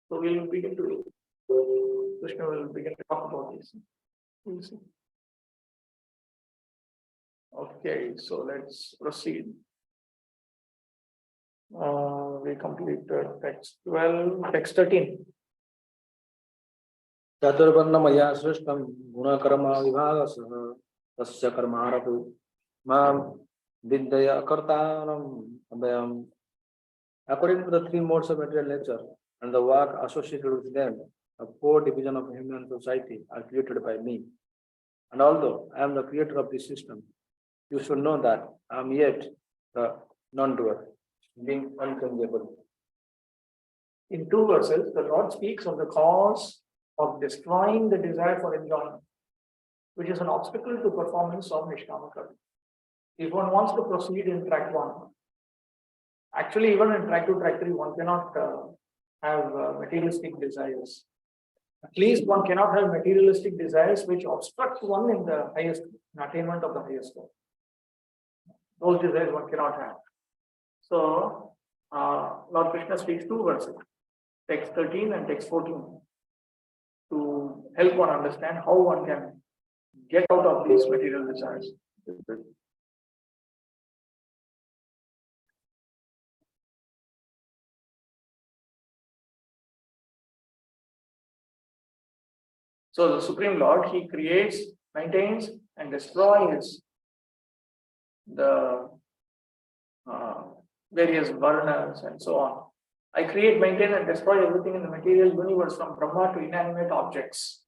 So we will begin to, Krishna will begin to talk about this. We'll see. Okay, so let's proceed. We completed text 12, text 13. चतुर्वर्णमया सृष्टं गुणकर्म विभागसः तस्य कर्मारपि मां विद्यया कर्तारम् अभयम्. According to the 3 modes of material nature and the work associated with them, the 4 divisions of human society are created by me. And although I am the creator of this system, you should know that I am yet the non-doer, being unchangeable. In 2 verses, the Lord speaks of the cause of destroying the desire for enjoyment, which is an obstacle to performance of Nishkama Karma. If one wants to proceed in track 1, actually even in track 2, track 3, one cannot have materialistic desires. At least one cannot have materialistic desires which obstruct one in the highest attainment of the highest goal. Those desires one cannot have. So, Lord Krishna speaks 2 verses, text 13 and text 14, to help one understand how one can get out of these material desires. So the Supreme Lord, he creates, maintains, and destroys the various varnas and so on. I create, maintain, and destroy everything in the material universe from Brahma to inanimate objects.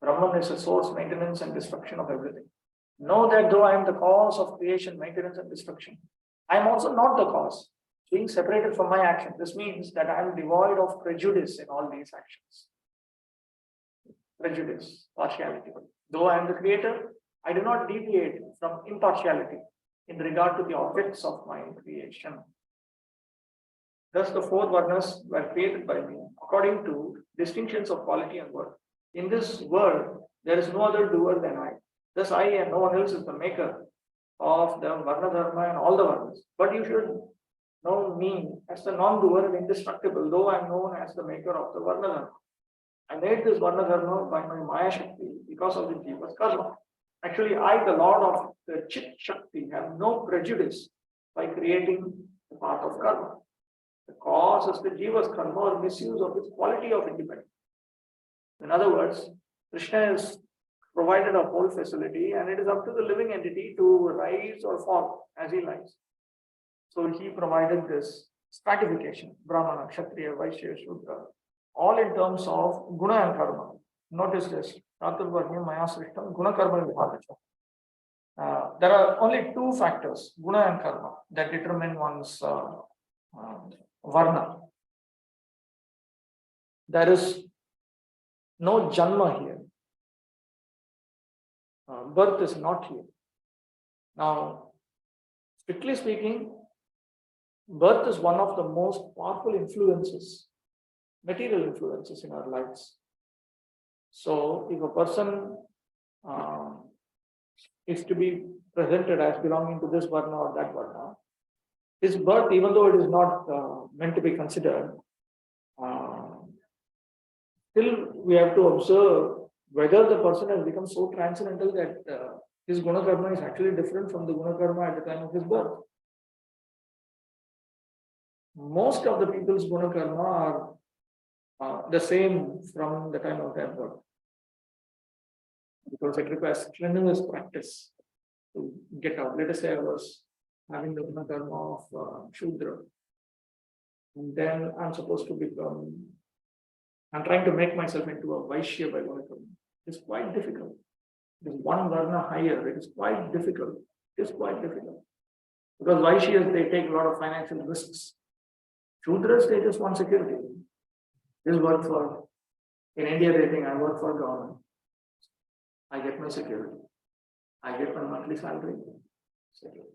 Brahman is the source, maintenance, and destruction of everything. Know that though I am the cause of creation, maintenance, and destruction, I am also not the cause, being separated from my action. This means that I am devoid of prejudice in all these actions. Prejudice, partiality. Though I am the creator, I do not deviate from impartiality in regard to the objects of my creation. Thus, the 4 varnas were created by me according to distinctions of quality and worth. In this world, there is no other doer than I. Thus, I and no one else is the maker of the varna dharma and all the varnas. But you should know me as the non-doer and indestructible, though I am known as the maker of the varna dharma. I made this varna dharma by my Maya Shakti because of the Jiva's karma. Actually, I, the Lord of the Chit Shakti, have no prejudice by creating the path of karma. The cause is the jiva's karma or misuse of its quality of independence. In other words, Krishna is provided a whole facility and it is up to the living entity to rise or fall as he likes. So he provided this stratification, Brahmana, Kshatriya, Vaishya, Shudra, all in terms of guna and karma. Notice this, Chaturvarnya Maya Srishtam, guna karma vibhagacha. There are only two factors, guna and karma, that determine one's varna. There is no janma here. Birth is not here. Now, strictly speaking, birth is one of the most powerful influences, material influences in our lives. So, if a person is to be presented as belonging to this varna or that varna, his birth, even though it is not meant to be considered, still we have to observe whether the person has become so transcendental that his guna karma is actually different from the guna karma at the time of his birth. Most of the people's guna karma are the same from the time of their birth, because it requires strenuous practice to get out. Let us say I was having the guna karma of Shudra, and then I'm supposed to become, I'm trying to make myself into a Vaishya by guna karma. It's quite difficult. It is one varna higher. It is quite difficult. It is quite difficult. Because Vaishyas, they take a lot of financial risks. Shudras, they just want security. This work for, in India, they think I work for government. I get my security. I get my monthly salary. Security.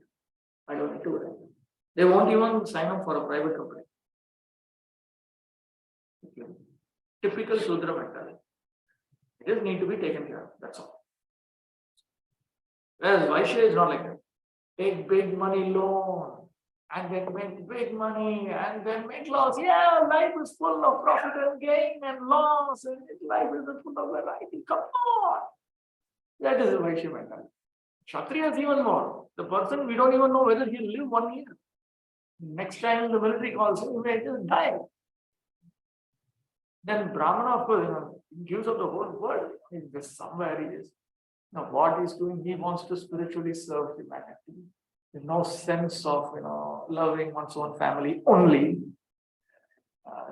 I don't need to worry. They won't even sign up for a private company. Okay. Typical Shudra mentality. It just need to be taken care of. That's all. Whereas Vaishya is not like that. Take big money loan and then make big money and then make loss. Yeah, life is full of profit and gain and loss, and life is full of variety. Come on. That is the Vaishya mentality. Kshatriya is even more. The person, we don't even know whether he'll live 1 year. Next time the military calls him, he may just die. Then Brahmana, of course, gives up the whole world. He's just somewhere he is. Now, what he's doing, he wants to spiritually serve humanity. There's no sense of, loving one's own family only.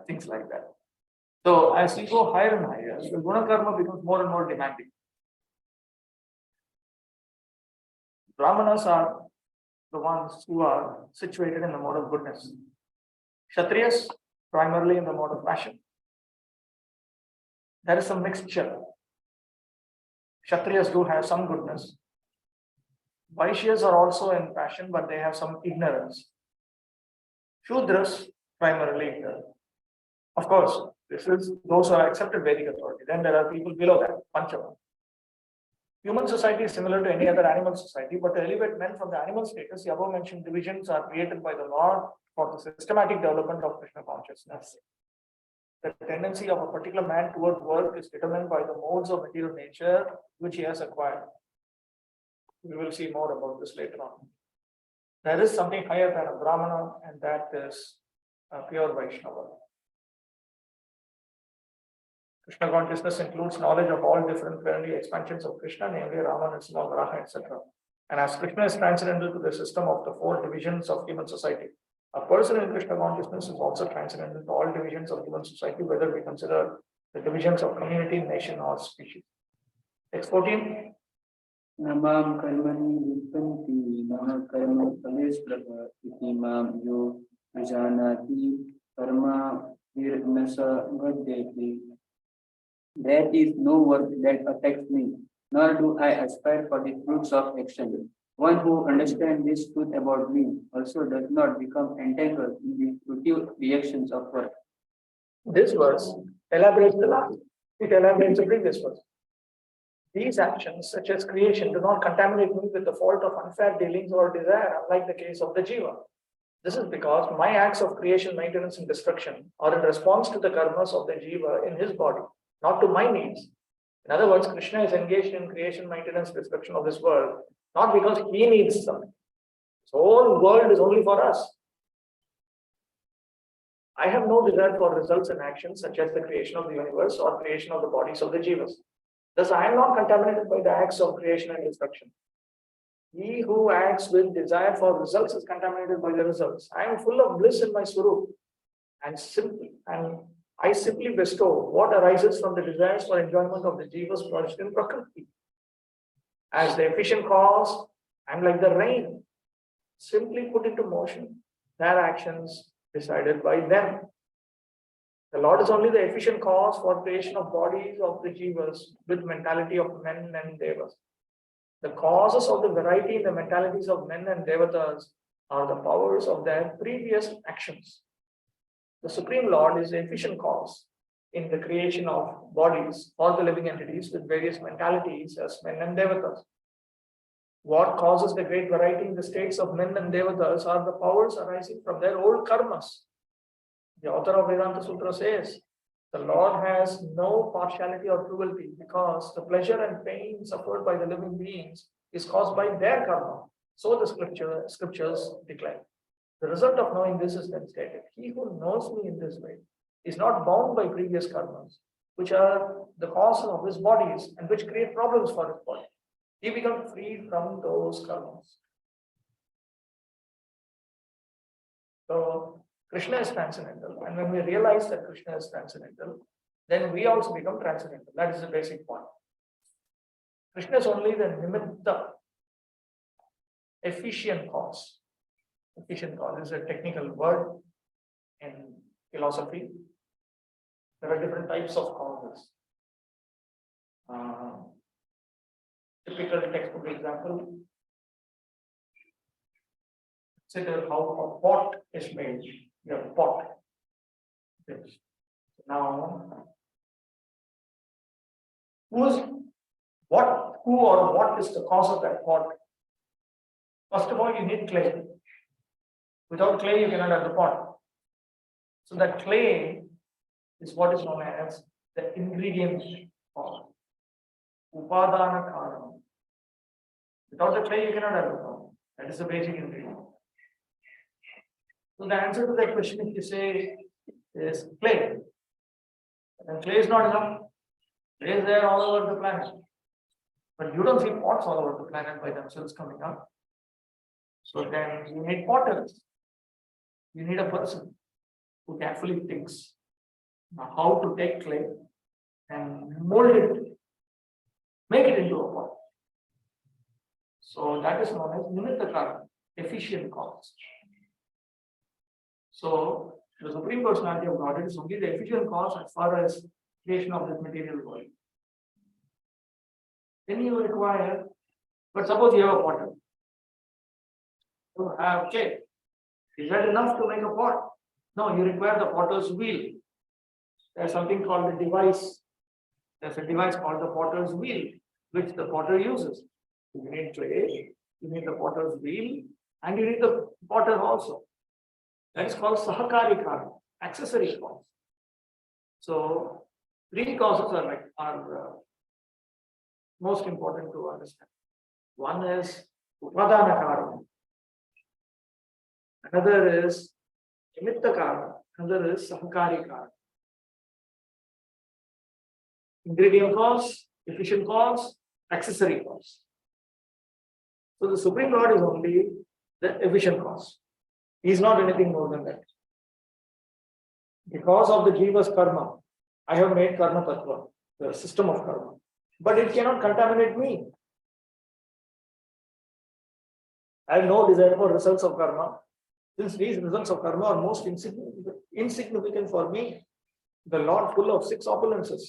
Things like that. So, as you go higher and higher, the guna karma becomes more and more demanding. Brahmanas are the ones who are situated in the mode of goodness. Kshatriyas, primarily in the mode of passion. There is some mixture. Kshatriyas do have some goodness. Vaishyas are also in passion, but they have some ignorance. Shudras, primarily ignorant. Of course, those are accepted Vedic authority. Then there are people below that, Panchama. Human society is similar to any other animal society, but to elevate men from the animal status, the above mentioned divisions are created by the Lord for the systematic development of Krishna consciousness. The tendency of a particular man toward work is determined by the modes of material nature which he has acquired. We will see more about this later on. There is something higher than a Brahmana, and that is a pure Vaishnava. Krishna consciousness includes knowledge of all different friendly expansions of Krishna, namely Rama, Nrsimha, Varaha, etc. And as Krishna is transcendental to the system of the 4 divisions of human society, a person in Krishna consciousness is also transcendental to all divisions of human society, whether we consider the divisions of community, nation, or species. Text 14. Namam karmani vippanti nama karma phalesprabha iti mam yo vijanati karma virnasa gadyati. There is no work that affects me, nor do I aspire for the fruits of action. One who understands this truth about me also does not become entangled in the fruitive reactions of work. This verse elaborates the last. It elaborates the previous verse. These actions, such as creation, do not contaminate me with the fault of unfair dealings or desire, unlike the case of the jiva. This is because my acts of creation, maintenance, and destruction are in response to the karmas of the jiva in his body, not to my needs. In other words, Krishna is engaged in creation, maintenance, destruction of this world, not because he needs something. His whole world is only for us. I have no desire for results and actions such as the creation of the universe or creation of the bodies of the jivas. Thus, I am not contaminated by the acts of creation and destruction. He who acts with desire for results is contaminated by the results. I am full of bliss in my swarup, and I simply bestow what arises from the desires for enjoyment of the jivas project in Prakriti. As the efficient cause, I am like the rain, simply put into motion their actions decided by them. The Lord is only the efficient cause for creation of bodies of the jivas with mentality of men and devas. The causes of the variety in the mentalities of men and devatas are the powers of their previous actions. The Supreme Lord is the efficient cause in the creation of bodies for the living entities with various mentalities as men and devatas. What causes the great variety in the states of men and devatas are the powers arising from their old karmas. The author of Vedanta Sutra says, the Lord has no partiality or cruelty because the pleasure and pain suffered by the living beings is caused by their karma. So the scriptures declare. The result of knowing this is then stated. He who knows me in this way is not bound by previous karmas, which are the cause of his bodies and which create problems for his body. He becomes free from those karmas. So Krishna is transcendental, and when we realize that Krishna is transcendental, then we also become transcendental. That is the basic point. Krishna is only the nimitta, efficient cause. Efficient cause is a technical word in philosophy. There are different types of causes. Typical textbook example. Consider how a pot is made. You have a pot. Yes. Now, who or what is the cause of that pot? First of all, you need clay. Without clay, you cannot have the pot. So that clay is what is known as the ingredient of upadana karanam. Without the clay, you cannot have the pot. That is the basic ingredient. So the answer to that question, if you say, is clay. And clay is not enough. Clay is there all over the planet. But you don't see pots all over the planet by themselves coming up. So then you need potters. You need a person who carefully thinks how to take clay and mold it, make it into a pot. So that is known as nimitta karma, efficient cause. So the Supreme Personality of Godhead is only the efficient cause as far as creation of this material world. Then you require, but suppose you have a potter. You have clay. Is that enough to make a pot? No, you require the potter's wheel. There's something called the device. There's a device called the potter's wheel, which the potter uses. You need clay, you need the potter's wheel, and you need the potter also. That is called sahakari karma, accessory cause. So three causes are most important to understand. One is upadana karma. Another is nimitta karma. Another is sahakari karma. Ingredient cause, efficient cause, accessory cause. So the Supreme Lord is only the efficient cause. He is not anything more than that. Because of the jiva's karma, I have made karma tattva, the system of karma. But it cannot contaminate me. I have no desire for results of karma. Since these results of karma are most insignificant for me, the Lord full of six opulences.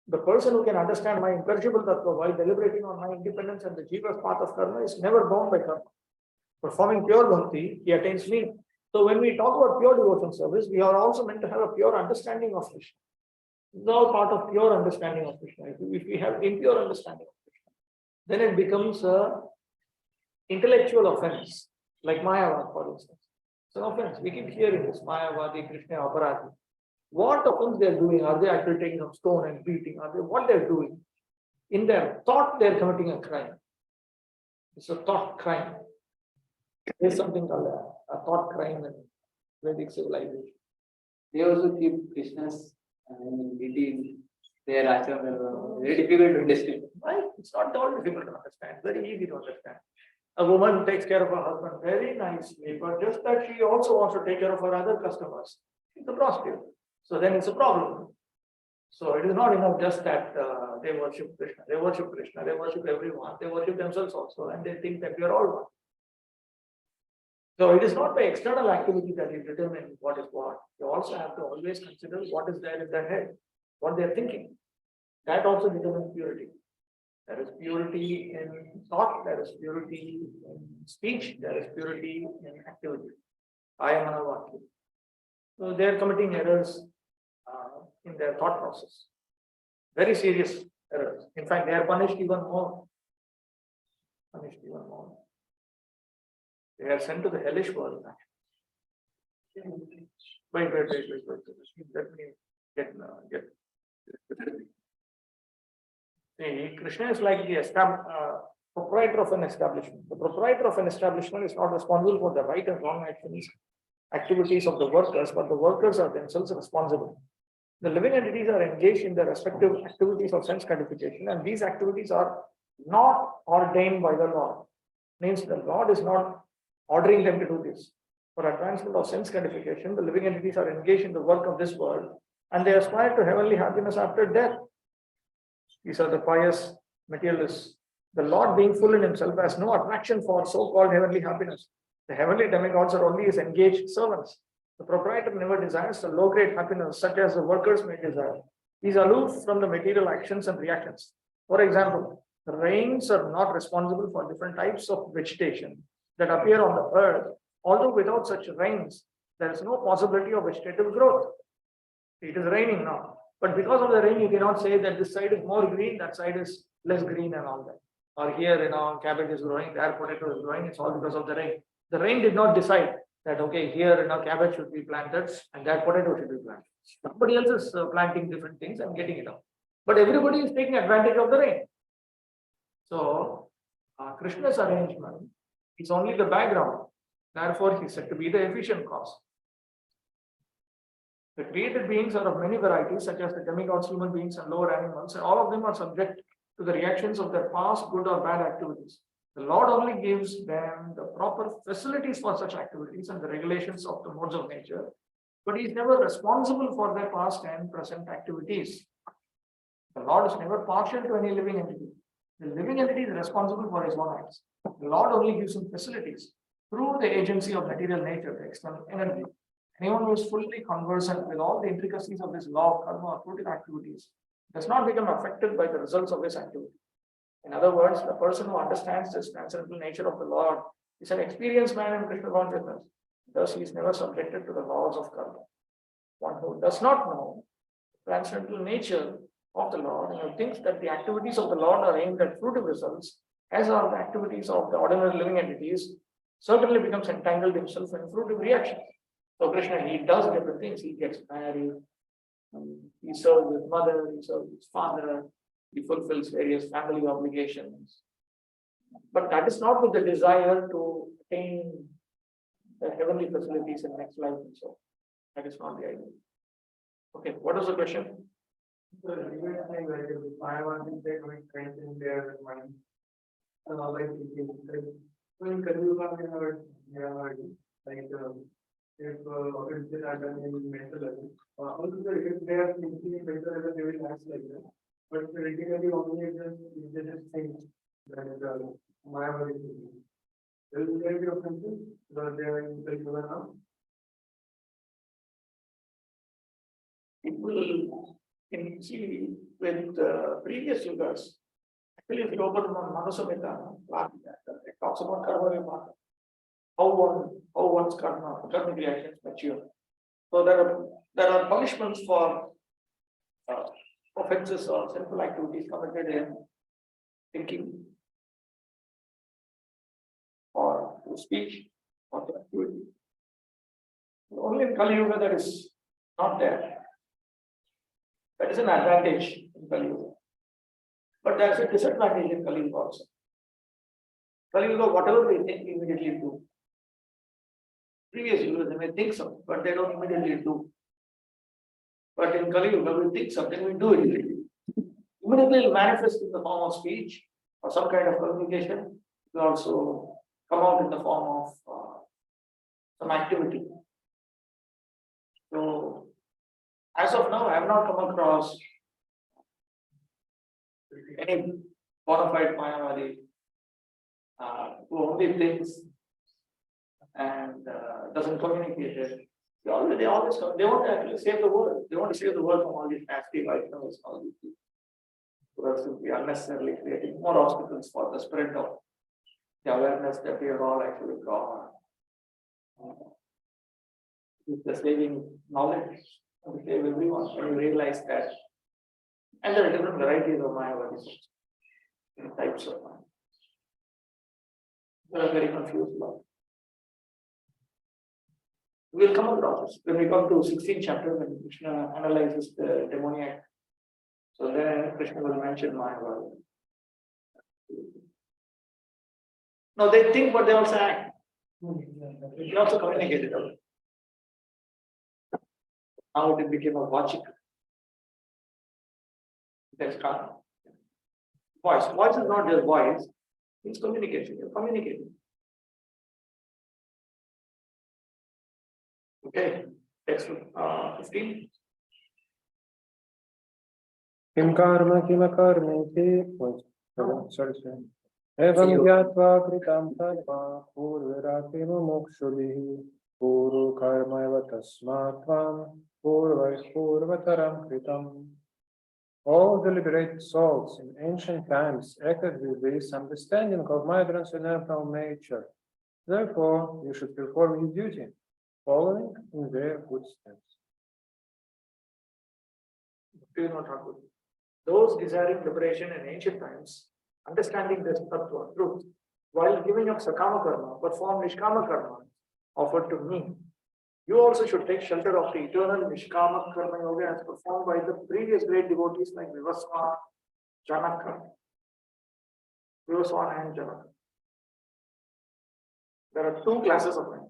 The person who can understand my imperishable tattva while deliberating on my independence and the jiva's path of karma is never bound by karma. Performing pure bhakti, he attains me. So when we talk about pure devotion service, we are also meant to have a pure understanding of Krishna. It's all part of pure understanding of Krishna. If we have impure understanding of Krishna, then it becomes a intellectual offense, like Mayavad, for instance. It's an offense. We keep hearing this Mayavadi, Krishna, Aparati. What offense they are doing? Are they actually taking a stone and beating? Are they what they are doing? In their thought, they are committing a crime. It's a thought crime. There's something called a thought crime in Vedic civilization. they also keep Krishna's deity their ashram. Very difficult to understand. Right? It's not at all difficult to understand, very easy to understand. A woman takes care of her husband very nicely, but just that she also wants to take care of her other customers. She's a prostitute. So then it's a problem. So it is not enough just that they worship Krishna. They worship Krishna. They worship everyone. They worship themselves also, and they think that we are all one. So it is not the external activity that is determining what is what. You also have to always consider what is there in their head, what they are thinking. That also determines purity. There is purity in thought, there is purity in speech, there is purity in activity. I am Anavaki. So they are committing errors in their thought process. Very serious errors. In fact, they are punished even more. Punished even more. They are sent to the hellish world. Wait. Let me get. See, Krishna is like the proprietor of an establishment. The proprietor of an establishment is not responsible for the right and wrong activities of the workers, but the workers are themselves responsible. The living entities are engaged in their respective activities of sense gratification, and these activities are not ordained by the Lord. Means the Lord is not ordering them to do this. For advancement of sense gratification, the living entities are engaged in the work of this world, and they aspire to heavenly happiness after death. These are the pious materialists. The Lord, being full in himself, has no attraction for so-called heavenly happiness. The heavenly demigods are only his engaged servants. The proprietor never desires the low-grade happiness such as the workers may desire. He is aloof from the material actions and reactions. For example, the rains are not responsible for different types of vegetation that appear on the earth, although without such rains, there is no possibility of vegetative growth. It is raining now. But because of the rain, you cannot say that this side is more green, that side is less green and all that. Or here, cabbage is growing, there potato is growing, it's all because of the rain. The rain did not decide that, okay, here, cabbage should be planted and that potato should be planted. Somebody else is planting different things and getting it up. But everybody is taking advantage of the rain. So, Krishna's arrangement is only the background. Therefore, he is said to be the efficient cause. The created beings are of many varieties, such as the demigods, human beings, and lower animals, and all of them are subject to the reactions of their past good or bad activities. The Lord only gives them the proper facilities for such activities and the regulations of the modes of nature, but he is never responsible for their past and present activities. The Lord is never partial to any living entity. The living entity is responsible for his own acts. The Lord only gives him facilities through the agency of material nature, the external energy. Anyone who is fully conversant with all the intricacies of this law of karma or fruitive activities does not become affected by the results of his activity. In other words, the person who understands this transcendental nature of the Lord is an experienced man in Krishna consciousness. Thus, he is never subjected to the laws of karma. One who does not know the transcendental nature of the Lord and who thinks that the activities of the Lord are aimed at fruitive results, as are the activities of the ordinary living entities, certainly becomes entangled himself in fruitive reactions. So Krishna, he does different things. He gets married, he serves his mother, he serves his father, he fulfills various family obligations. But that is not with the desire to attain the heavenly facilities in next life and so. That is not the idea. Okay, what was the question? So, I want to take my friends in their mind. And all like thinking. So in Kaliyuga, we have like if offenses are done in mental level, also if they are thinking in mental level, they will act like that. But theoretically, only if they just think that Maya is thinking. Will there be offenses? Because they are in Kaliyuga now. It will, see, with previous yugas, actually, if you open Manasamhita, it talks about karma vipaka. How one's karmic reactions mature. So there are punishments for offenses or sinful activities committed in thinking or through speech or through activity. Only in Kali Yuga that is not there. That is an advantage in Kali Yuga. But there is a disadvantage in Kali Yuga also. Kali Yuga, whatever they think, immediately do. Previous Yugas, they may think so, but they don't immediately do. But in Kali Yuga, we think something, we do it. Immediately it will manifest in the form of speech or some kind of communication. It will also come out in the form of some activity. So, as of now, I have not come across any bona fide Mayavadi who only thinks and doesn't communicate it. They always they want to actually save the world. They want to save the world from all these nasty vitamins, all these things. We are simply unnecessarily creating more obstacles for the spread of the awareness that we are all actually got. It's the saving knowledge to save everyone when you realize that. And there are different varieties of Mayavadis, types of mind. They are very confused about. We'll come across this when we come to 16th chapter when Krishna analyzes the demoniac. So there Krishna will mention Mayavadi. No, they think, but they also act. They can also communicate it out. How it became a Vachik. That's kind. Voice. Voice is not just voice, it's communication. You're communicating. Okay, text 15. किं कर्म किमकर्मेति sorry. एवं ज्ञात्वा कृतं कर्म पूर्वरात्रि मुमुक्षुभिः पूर्वकर्मैव तस्मात् त्वं पूर्वतरं कृतम्. All deliberate souls in ancient times acted with this understanding of my transcendental nature. Therefore, you should perform your duty, following in their footsteps. Those desiring liberation in ancient times, understanding this tattva, truth, while giving up sakama karma, perform nishkama karma offered to me. You also should take shelter of the eternal nishkama karma yoga as performed by the previous great devotees like Vivaswan, Janaka. Vivaswan and Janaka. There are two classes of men.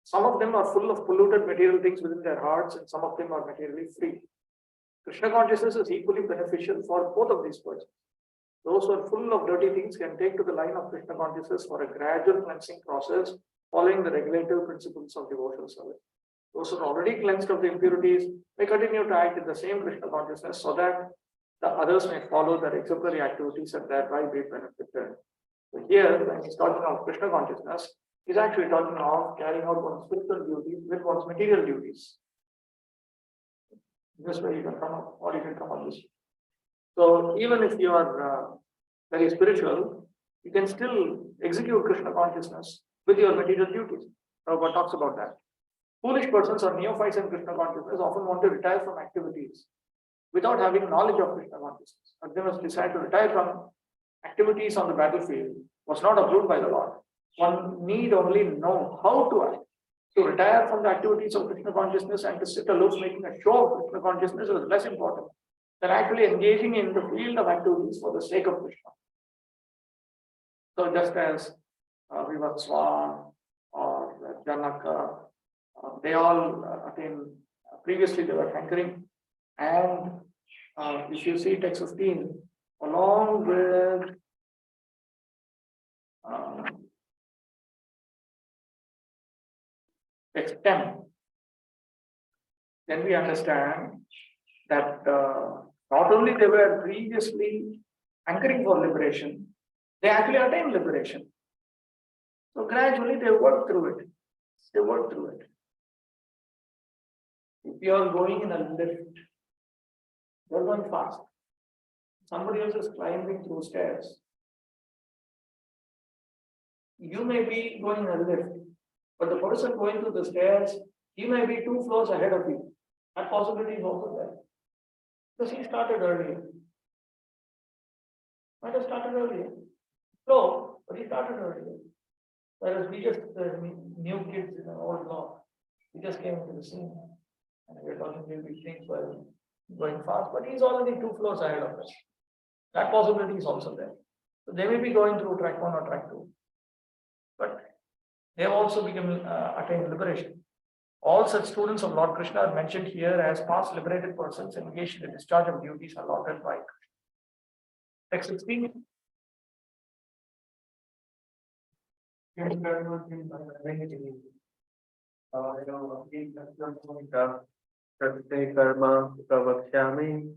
Some of them are full of polluted material things within their hearts, and some of them are materially free. Krishna consciousness is equally beneficial for both of these persons. Those who are full of dirty things can take to the line of Krishna consciousness for a gradual cleansing process following the regulative principles of devotional service. Those who are already cleansed of the impurities may continue to act in the same Krishna consciousness so that the others may follow their exemplary activities and thereby be benefited. So here, when he's talking of Krishna consciousness, he's actually talking of carrying out one's spiritual duties with one's material duties. This way you can come up, or you can come up this. So even if you are very spiritual, you can still execute Krishna consciousness with your material duties. Prabhupada talks about that. Foolish persons or neophytes in Krishna consciousness often want to retire from activities without having knowledge of Krishna consciousness. Arjuna's desire to retire from activities on the battlefield was not approved by the Lord. One need only know how to act. To retire from the activities of Krishna consciousness and to sit aloof making a show of Krishna consciousness is less important than actually engaging in the field of activities for the sake of Krishna. So just as Vivaswan or Janaka, they all attained, previously they were hankering, and if you see text 15, along with text 10, then we understand that not only they were previously hankering for liberation, they actually attained liberation. So gradually they work through it. They work through it. If you are going in a lift, you're going fast. Somebody else is climbing through stairs. You may be going in a lift, but the person going through the stairs, he may be 2 floors ahead of you. That possibility is also there. Because he started earlier. Might have started earlier. No, but he started earlier. Whereas we just new kids in an old block, we just came into the scene. And we're talking maybe things were going fast, but he's already 2 floors ahead of us. That possibility is also there. So they may be going through track 1 or track 2. But they have also become attained liberation. All such students of Lord Krishna are mentioned here as past liberated persons engaged in the discharge of duties allotted by Krishna. Text 16. Pratte karma pravakshami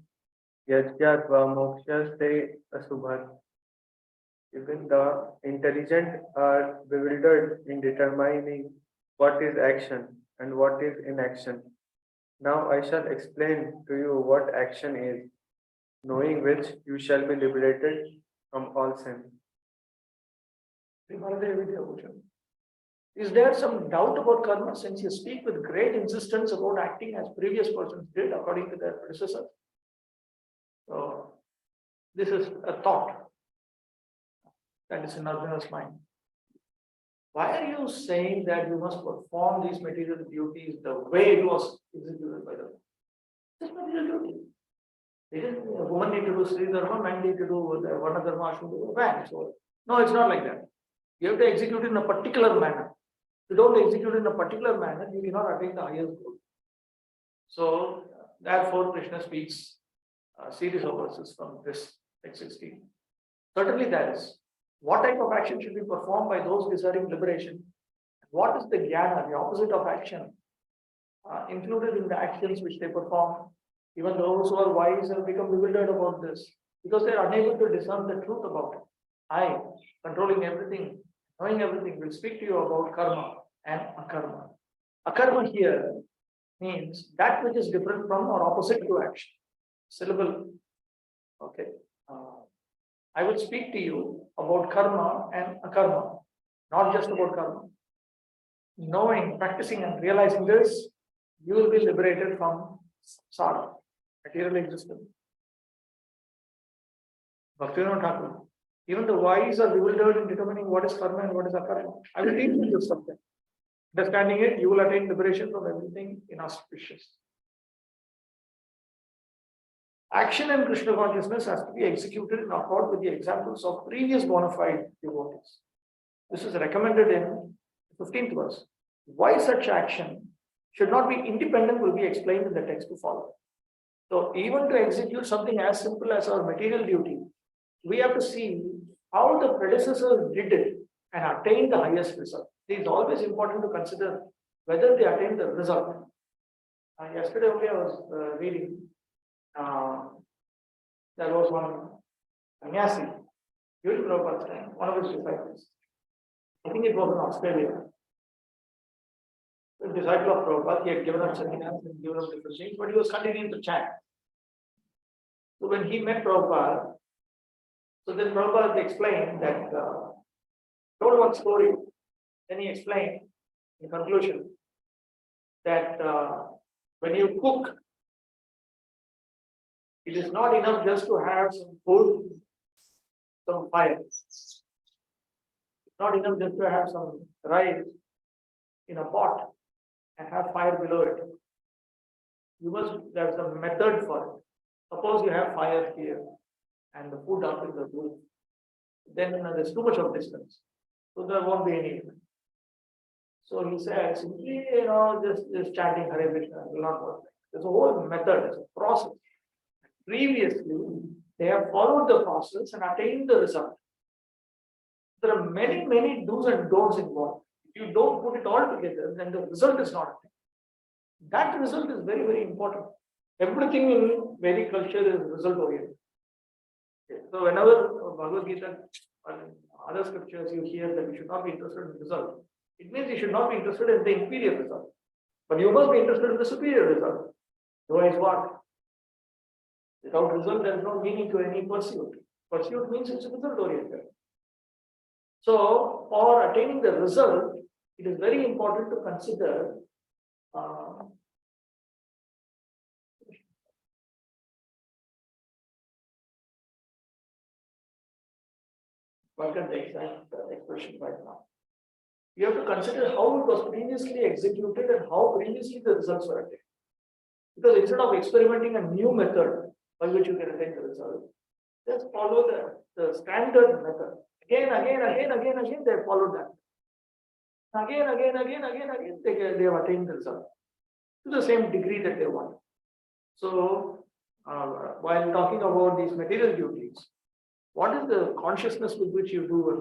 yajyatva mokshasте asubhat. Even the intelligent are bewildered in determining what is action and what is inaction. Now I shall explain to you what action is, knowing which you shall be liberated from all sin. Is there some doubt about karma, since you speak with great insistence about acting as previous persons did according to their predecessors? So this is a thought that is in Arjuna's mind. Why are you saying that you must perform these material duties the way it was executed by them? This material duty. It is a woman need to do Sri Dharma, man need to do the Varna Dharma, should do man. So no, it's not like that. You have to execute it in a particular manner. If you don't execute it in a particular manner, you cannot attain the highest goal. So therefore, Krishna speaks a series of verses from this text 16. Certainly there is. What type of action should be performed by those desiring liberation? What is the jnana, the opposite of action, included in the actions which they perform? Even those who are wise have become bewildered about this because they are unable to discern the truth about it. I, controlling everything, knowing everything, will speak to you about karma and akarma. Akarma here means that which is different from or opposite to action. Syllable. Okay. I will speak to you about karma and akarma, not just about karma. Knowing, practicing, and realizing this, you will be liberated from samsara, material existence. Bhaktivinoda Thakur. Even the wise are bewildered in determining what is karma and what is akarma. I will teach you this subject. Understanding it, you will attain liberation from everything inauspicious. Action and Krishna consciousness has to be executed in accord with the examples of previous bona fide devotees. This is recommended in the 15th verse. Why such action should not be independent will be explained in the text to follow. So even to execute something as simple as our material duty, we have to see how the predecessors did it and attained the highest result. It is always important to consider whether they attained the result. Yesterday only I was reading. There was one sannyasi during Prabhupada's time, one of his disciples. I think it was in Australia. The disciple of Prabhupada, he had given up sannyas and given up different things, but he was continuing to chant. So when he met Prabhupada, so then Prabhupada explained that, told one story. Then he explained in conclusion that when you cook, it is not enough just to have some food, some fire. It's not enough just to have some rice in a pot and have fire below it. You must, there's a method for it. Suppose you have fire here and the food up in the roof, then there's too much of distance. So there won't be any. So he said, simply, just chanting Hare Krishna will not work. There's a whole method, there's a process. Previously, they have followed the process and attained the result. There are many, many do's and don'ts involved. If you don't put it all together, then the result is not attained. That result is very, very important. Everything in Vedic culture is result oriented. So whenever Bhagavad Gita or other scriptures you hear that you should not be interested in the result, it means you should not be interested in the inferior result. But you must be interested in the superior result. Otherwise what? Without result, there is no meaning to any pursuit. Pursuit means it's result oriented. So, for attaining the result, it is very important to consider what is the exact expression right now. You have to consider how it was previously executed and how previously the results were attained. Because instead of experimenting a new method by which you can attain the result, just follow the standard method. Again, they followed that. Again, they have attained the result to the same degree that they want. So, while talking about these material duties, what is the consciousness with which you do it?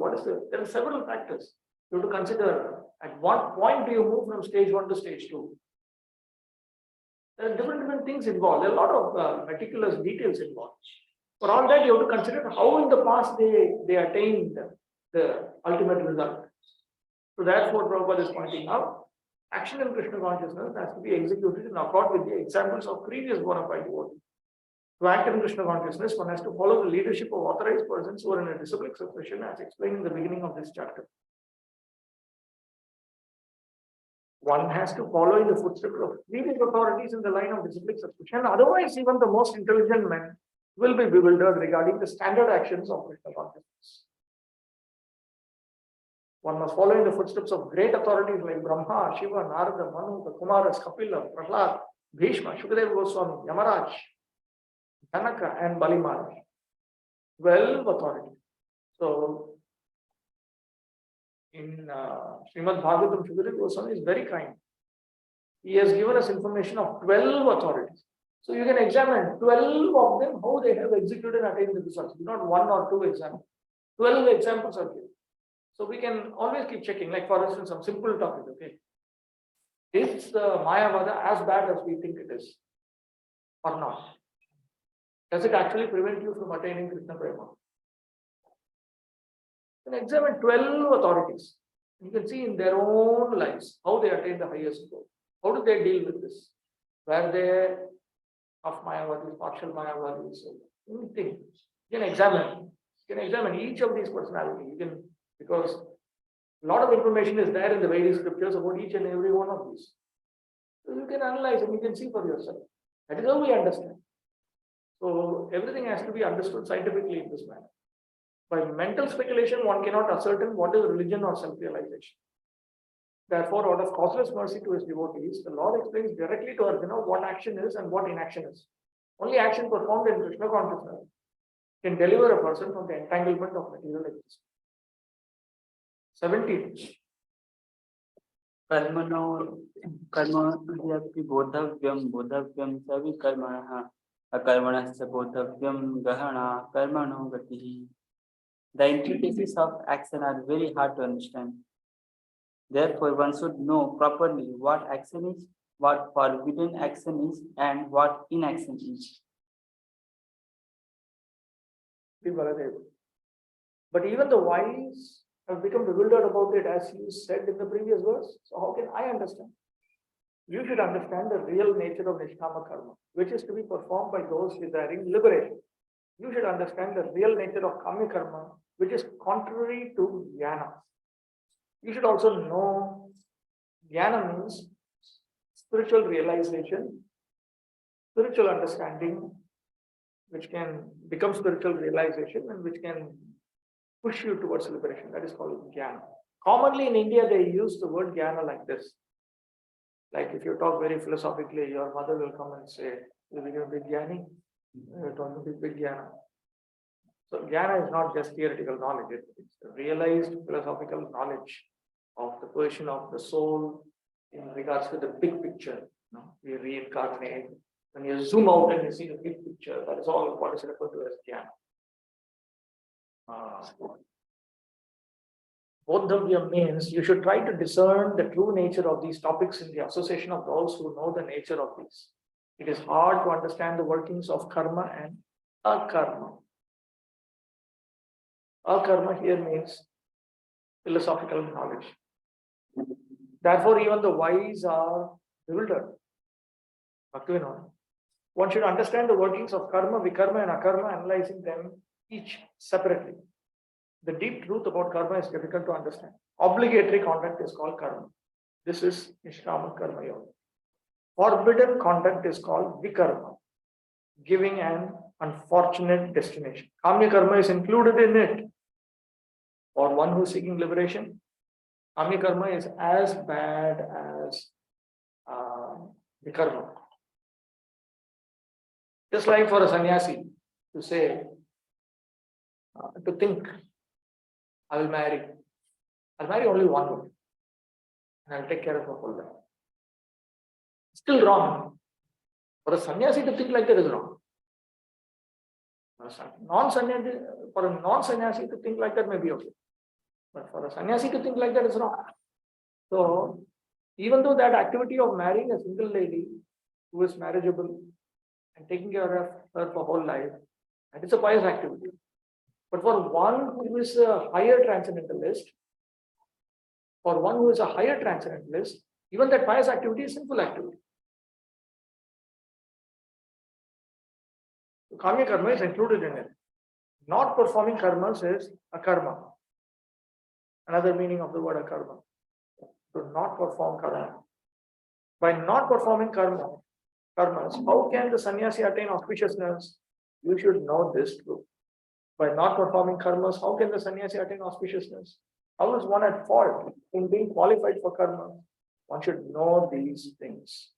There are several factors you have to consider. At what point do you move from stage 1 to stage 2? There are different things involved. There are a lot of meticulous details involved. For all that, you have to consider how in the past they attained the ultimate result. So that's what Prabhupada is pointing out. Action in Krishna consciousness has to be executed in accord with the examples of previous bona fide devotees. To act in Krishna consciousness, one has to follow the leadership of authorized persons who are in a disciplic succession, as explained in the beginning of this chapter. One has to follow in the footsteps of previous authorities in the line of disciplic succession. Otherwise, even the most intelligent men will be bewildered regarding the standard actions of Krishna consciousness. One must follow in the footsteps of great authorities like Brahma, Shiva, Narada, Manu, the Kumaras, Kapila, Prahlad, Bhishma, Shukadeva Goswami, Yamaraj, Janaka, and Bali Maharaj. 12 authorities. So, in Srimad Bhagavatam, Shukadeva Goswami is very kind. He has given us information of 12 authorities. So you can examine 12 of them, how they have executed and attained the results. Not 1 or 2 examples. 12 examples are given. So we can always keep checking, like for instance, some simple topic, okay? Is the Mayavada as bad as we think it is or not? Does it actually prevent you from attaining Krishna Prema? Then examine 12 authorities. You can see in their own lives how they attain the highest goal. How do they deal with this? Were they of Mayavadis, partial Mayavadis, anything? You can examine each of these personalities. Because a lot of information is there in the Vedic scriptures about each and every one of these. So you can analyze and you can see for yourself. That is how we understand. So everything has to be understood scientifically in this manner. By mental speculation, one cannot ascertain what is religion or self-realization. Therefore, out of causeless mercy to his devotees, the Lord explains directly to Arjuna what action is and what inaction is. Only action performed in Krishna consciousness can deliver a person from the entanglement of material existence. 17. कर्मणो कर्मण्यपि बोद्धव्यं च विकर्मणः अकर्मणस्य बोद्धव्यं गहना कर्मणो गतिः. The intricacies of action are very hard to understand. Therefore, one should know properly what action is, what forbidden action is, and what inaction is. But even the wise have become bewildered about it, as you said in the previous verse. So how can I understand? You should understand the real nature of Nishkama Karma, which is to be performed by those desiring liberation. You should understand the real nature of Kamya Karma, which is contrary to Jnana. You should also know Jnana means spiritual realization, spiritual understanding, which can become spiritual realization and which can push you towards liberation. That is called Jnana. Commonly in India, they use the word Jnana like this. Like if you talk very philosophically, your mother will come and say, "You become a big Jnani." You're talking a big Jnana. So Jnana is not just theoretical knowledge, it's a realized philosophical knowledge of the position of the soul in regards to the big picture. We reincarnate. When you zoom out and you see the big picture, that is all what is referred to as Jnana. Bodhavya means you should try to discern the true nature of these topics in the association of those who know the nature of these. It is hard to understand the workings of karma and akarma. Akarma here means philosophical knowledge. Therefore, even the wise are bewildered. One should understand the workings of karma, vikarma, and akarma, analyzing them each separately. The deep truth about karma is difficult to understand. Obligatory conduct is called karma. This is Nishkama Karma Yoga. Forbidden conduct is called vikarma, giving an unfortunate destination. Kamya karma is included in it. For one who is seeking liberation, Kamya karma is as bad as vikarma. Just like for a sannyasi to say, to think, I will marry. I'll marry only one woman. and I'll take care of the whole life. Still wrong. For a sannyasi to think like that is wrong. For a non-sannyasi to think like that may be okay. But for a sannyasi to think like that is wrong. So, even though that activity of marrying a single lady who is marriageable and taking care of her for whole life, that is a pious activity. But for one who is a higher transcendentalist, even that pious activity is sinful activity. So, Kamya karma is included in it. Not performing karmas is a karma. Another meaning of the word akarma. To not perform karma. By not performing karmas, how can the sannyasi attain auspiciousness? You should know this truth. By not performing karmas, how can the sannyasi attain auspiciousness? How is one at fault in being qualified for karma? One should know these things.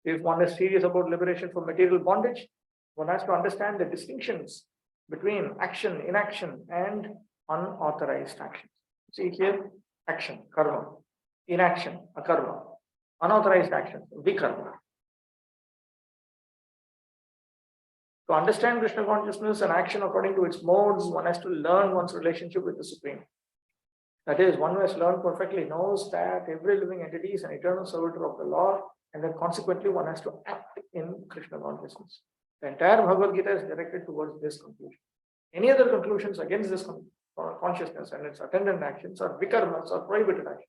If one is serious about liberation from material bondage, one has to understand the distinctions between action, inaction, and unauthorized action. See here, action, karma, inaction, akarma, unauthorized action, vikarma. To understand Krishna consciousness and action according to its modes, one has to learn one's relationship with the Supreme. That is, one who has learned perfectly knows that every living entity is an eternal servitor of the Lord, and then consequently one has to act in Krishna consciousness. The entire Bhagavad Gita is directed towards this conclusion. Any other conclusions against this consciousness and its attendant actions are vikarmas or prohibited actions.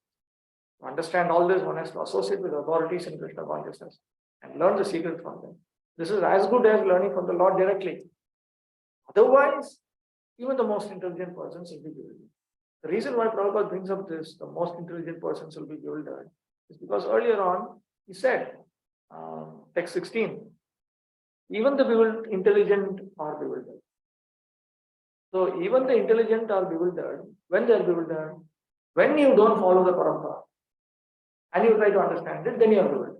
To understand all this, one has to associate with authorities in Krishna consciousness and learn the secret from them. This is as good as learning from the Lord directly. Otherwise, even the most intelligent persons will be bewildered. The reason why Prabhupada brings up this, the most intelligent persons will be bewildered, is because earlier on, he said, text 16, even the intelligent are bewildered. So even the intelligent are bewildered. When they are bewildered, when you don't follow the parampara and you try to understand it, then you are bewildered.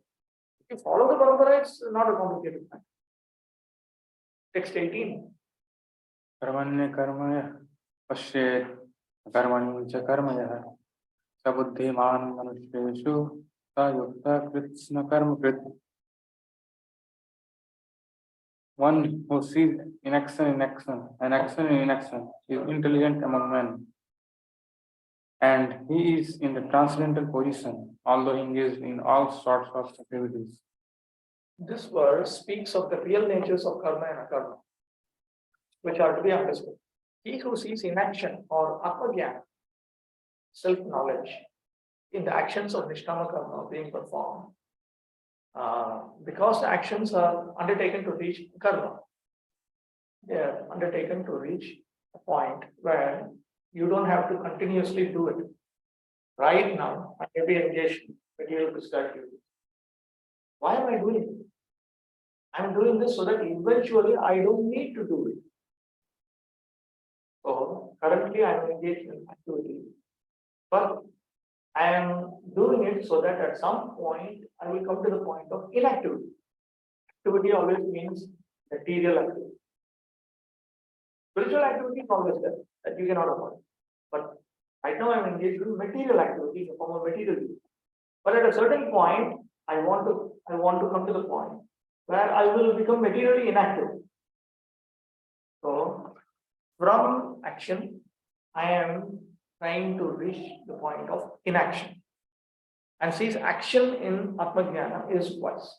If you follow the parampara, it's not a complicated thing. Text 18. कर्मण्य कर्मय पश्येत् कर्मणि च कर्मयः स बुद्धिमान् मनुष्येषु स युक्तः कृत्स्न कर्मकृत्. One who sees inaction in action and action in inaction is intelligent among men, and he is in the transcendental position, although engaged in all sorts of activities. This verse speaks of the real natures of karma and akarma, which are to be understood. He who sees inaction or atmajnana, self-knowledge, in the actions of nishtama karma being performed, because the actions are undertaken to reach karma, they are undertaken to reach a point where you don't have to continuously do it. Right now, I may be engaged in material physical activity. Why am I doing it? I'm doing this so that eventually I don't need to do it. So currently I am engaged in activity, but I am doing it so that at some point I will come to the point of inactivity. Activity always means material activity. Spiritual activity is always there that you cannot avoid. But right now I am engaged in material activity in the form of material use. But at a certain point, I want to come to the point where I will become materially inactive. So from action, I am trying to reach the point of inaction. And since action in Atmajnana is wise.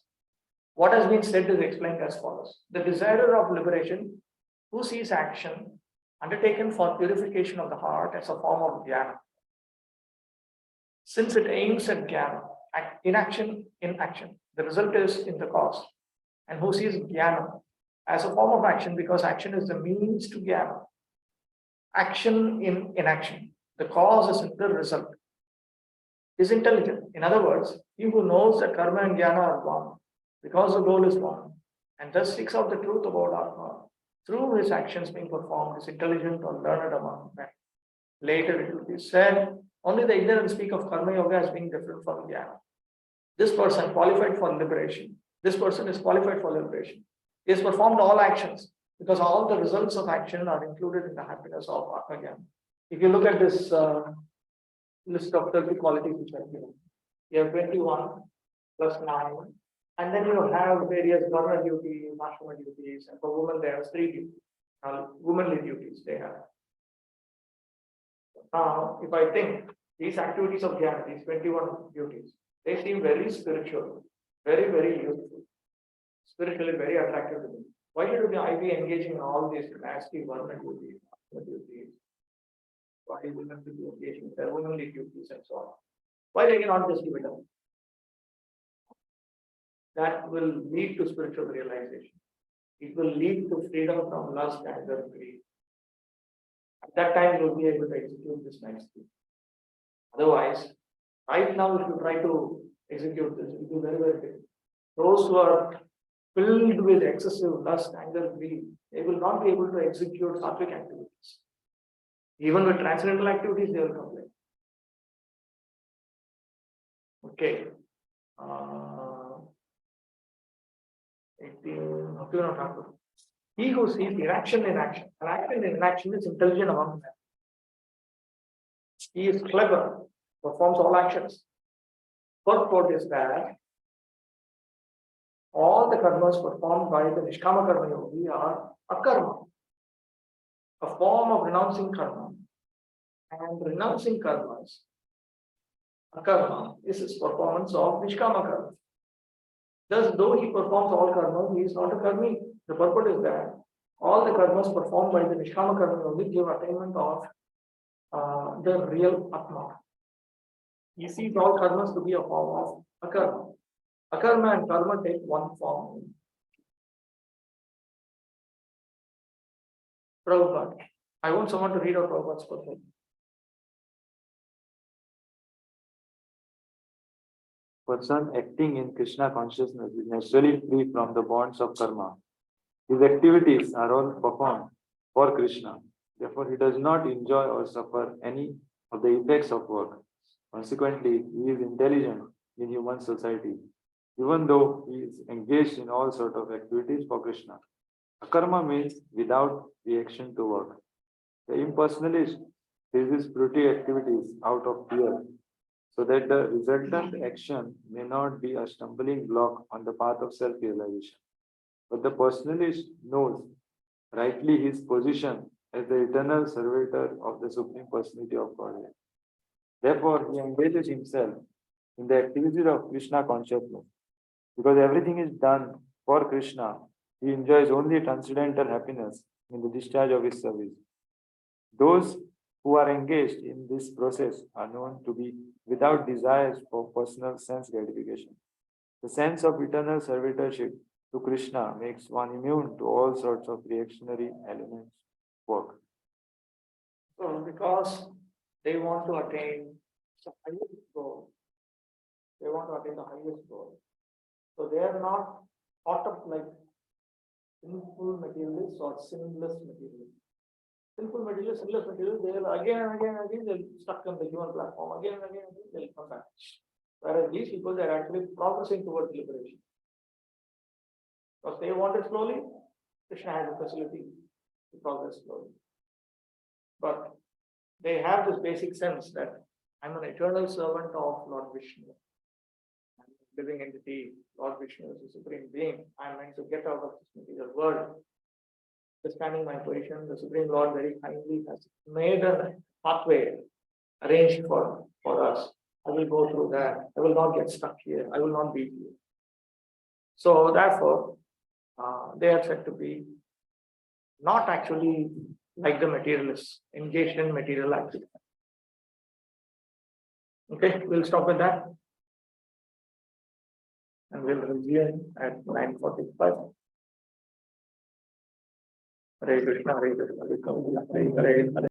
What has been said is explained as follows. The desire of liberation who sees action undertaken for purification of the heart as a form of jnana. Since it aims at jnana, inaction in action, the result is in the cause. And who sees jnana as a form of action because action is the means to jnana. Action in inaction, the cause is in the result, is intelligent. In other words, he who knows that karma and jnana are one, because the goal is one, and thus seeks out the truth about Atma, through his actions being performed, is intelligent or learned among men. Later it will be said, only the ignorant speak of karma yoga as being different from jnana. This person qualified for liberation. This person is qualified for liberation. He has performed all actions because all the results of action are included in the happiness of Atma Jnana. If you look at this list of 30 qualities which are given. You have 21 plus 9, and then you have various governor duties, national duties, and for women there are 3 duties, womanly duties they have. Now, if I think these activities of Jnana, these 21 duties, they seem very spiritual, very, very useful, spiritually very attractive to me. Why should I be engaging in all these nasty Varna duties, why women to be engaging in their womanly duties and so on? Why they cannot just give it up? That will lead to spiritual realization. It will lead to freedom from lust, anger, greed. At that time, you will be able to execute this nicely. Otherwise, right now, if you try to execute this, it will be very, very difficult. Those who are filled with excessive lust, anger, greed, they will not be able to execute sattvic activities. Even with transcendental activities, they will complain. Okay. 18, he who sees inaction in action, and action in inaction is intelligent among men. He is clever, performs all actions. Purport is that all the karmas performed by the Nishkama Karma Yogi are akarma, a form of renouncing karma. And renouncing karmas, akarma, is his performance of Nishkama Karma. Thus, though he performs all karma, he is not a karmi. The purport is that all the karmas performed by the Nishkama Karma Yogi give attainment of the real Atma. He sees all karmas to be a form of akarma. Akarma and karma take one form. Prabhupada. I want someone to read out Prabhupada's purport. Person acting in Krishna consciousness is naturally free from the bonds of karma. His activities are all performed for Krishna. Therefore, he does not enjoy or suffer any of the effects of work. Consequently, he is intelligent in human society, even though he is engaged in all sorts of activities for Krishna. Akarma means without reaction to work. The impersonalist ceases fruity activities out of fear, so that the resultant action may not be a stumbling block on the path of self-realization. But the personalist knows rightly his position as the eternal servitor of the Supreme Personality of Godhead. Therefore, he engages himself in the activities of Krishna consciousness. Because everything is done for Krishna, he enjoys only transcendental happiness in the discharge of his service. Those who are engaged in this process are known to be without desires for personal sense gratification. The sense of eternal servitorship to Krishna makes one immune to all sorts of reactionary elements work. So, because they want to attain the highest goal, they want to attain the highest goal. So, they are not thought of like sinful materialists or sinless materialists. Sinful materials, sinless materials, they will again and again and again, they'll stuck on the human platform. Again and again and again, they'll come back. Whereas these people, they're actually progressing towards liberation. Because they want it slowly, Krishna has a facility to progress slowly. But they have this basic sense that I'm an eternal servant of Lord Vishnu. I'm a living entity. Lord Vishnu is the supreme being. I'm meant to get out of this material world. Understanding my position, the Supreme Lord very kindly has made a pathway arranged for us. I will go through that. I will not get stuck here. I will not be here. So therefore, they are said to be not actually like the materialists, engaged in material activity. Okay, we'll stop with that. And we'll resume at 9:45. Hare Krishna, Hare Krishna, Krishna Krishna, Hare Hare.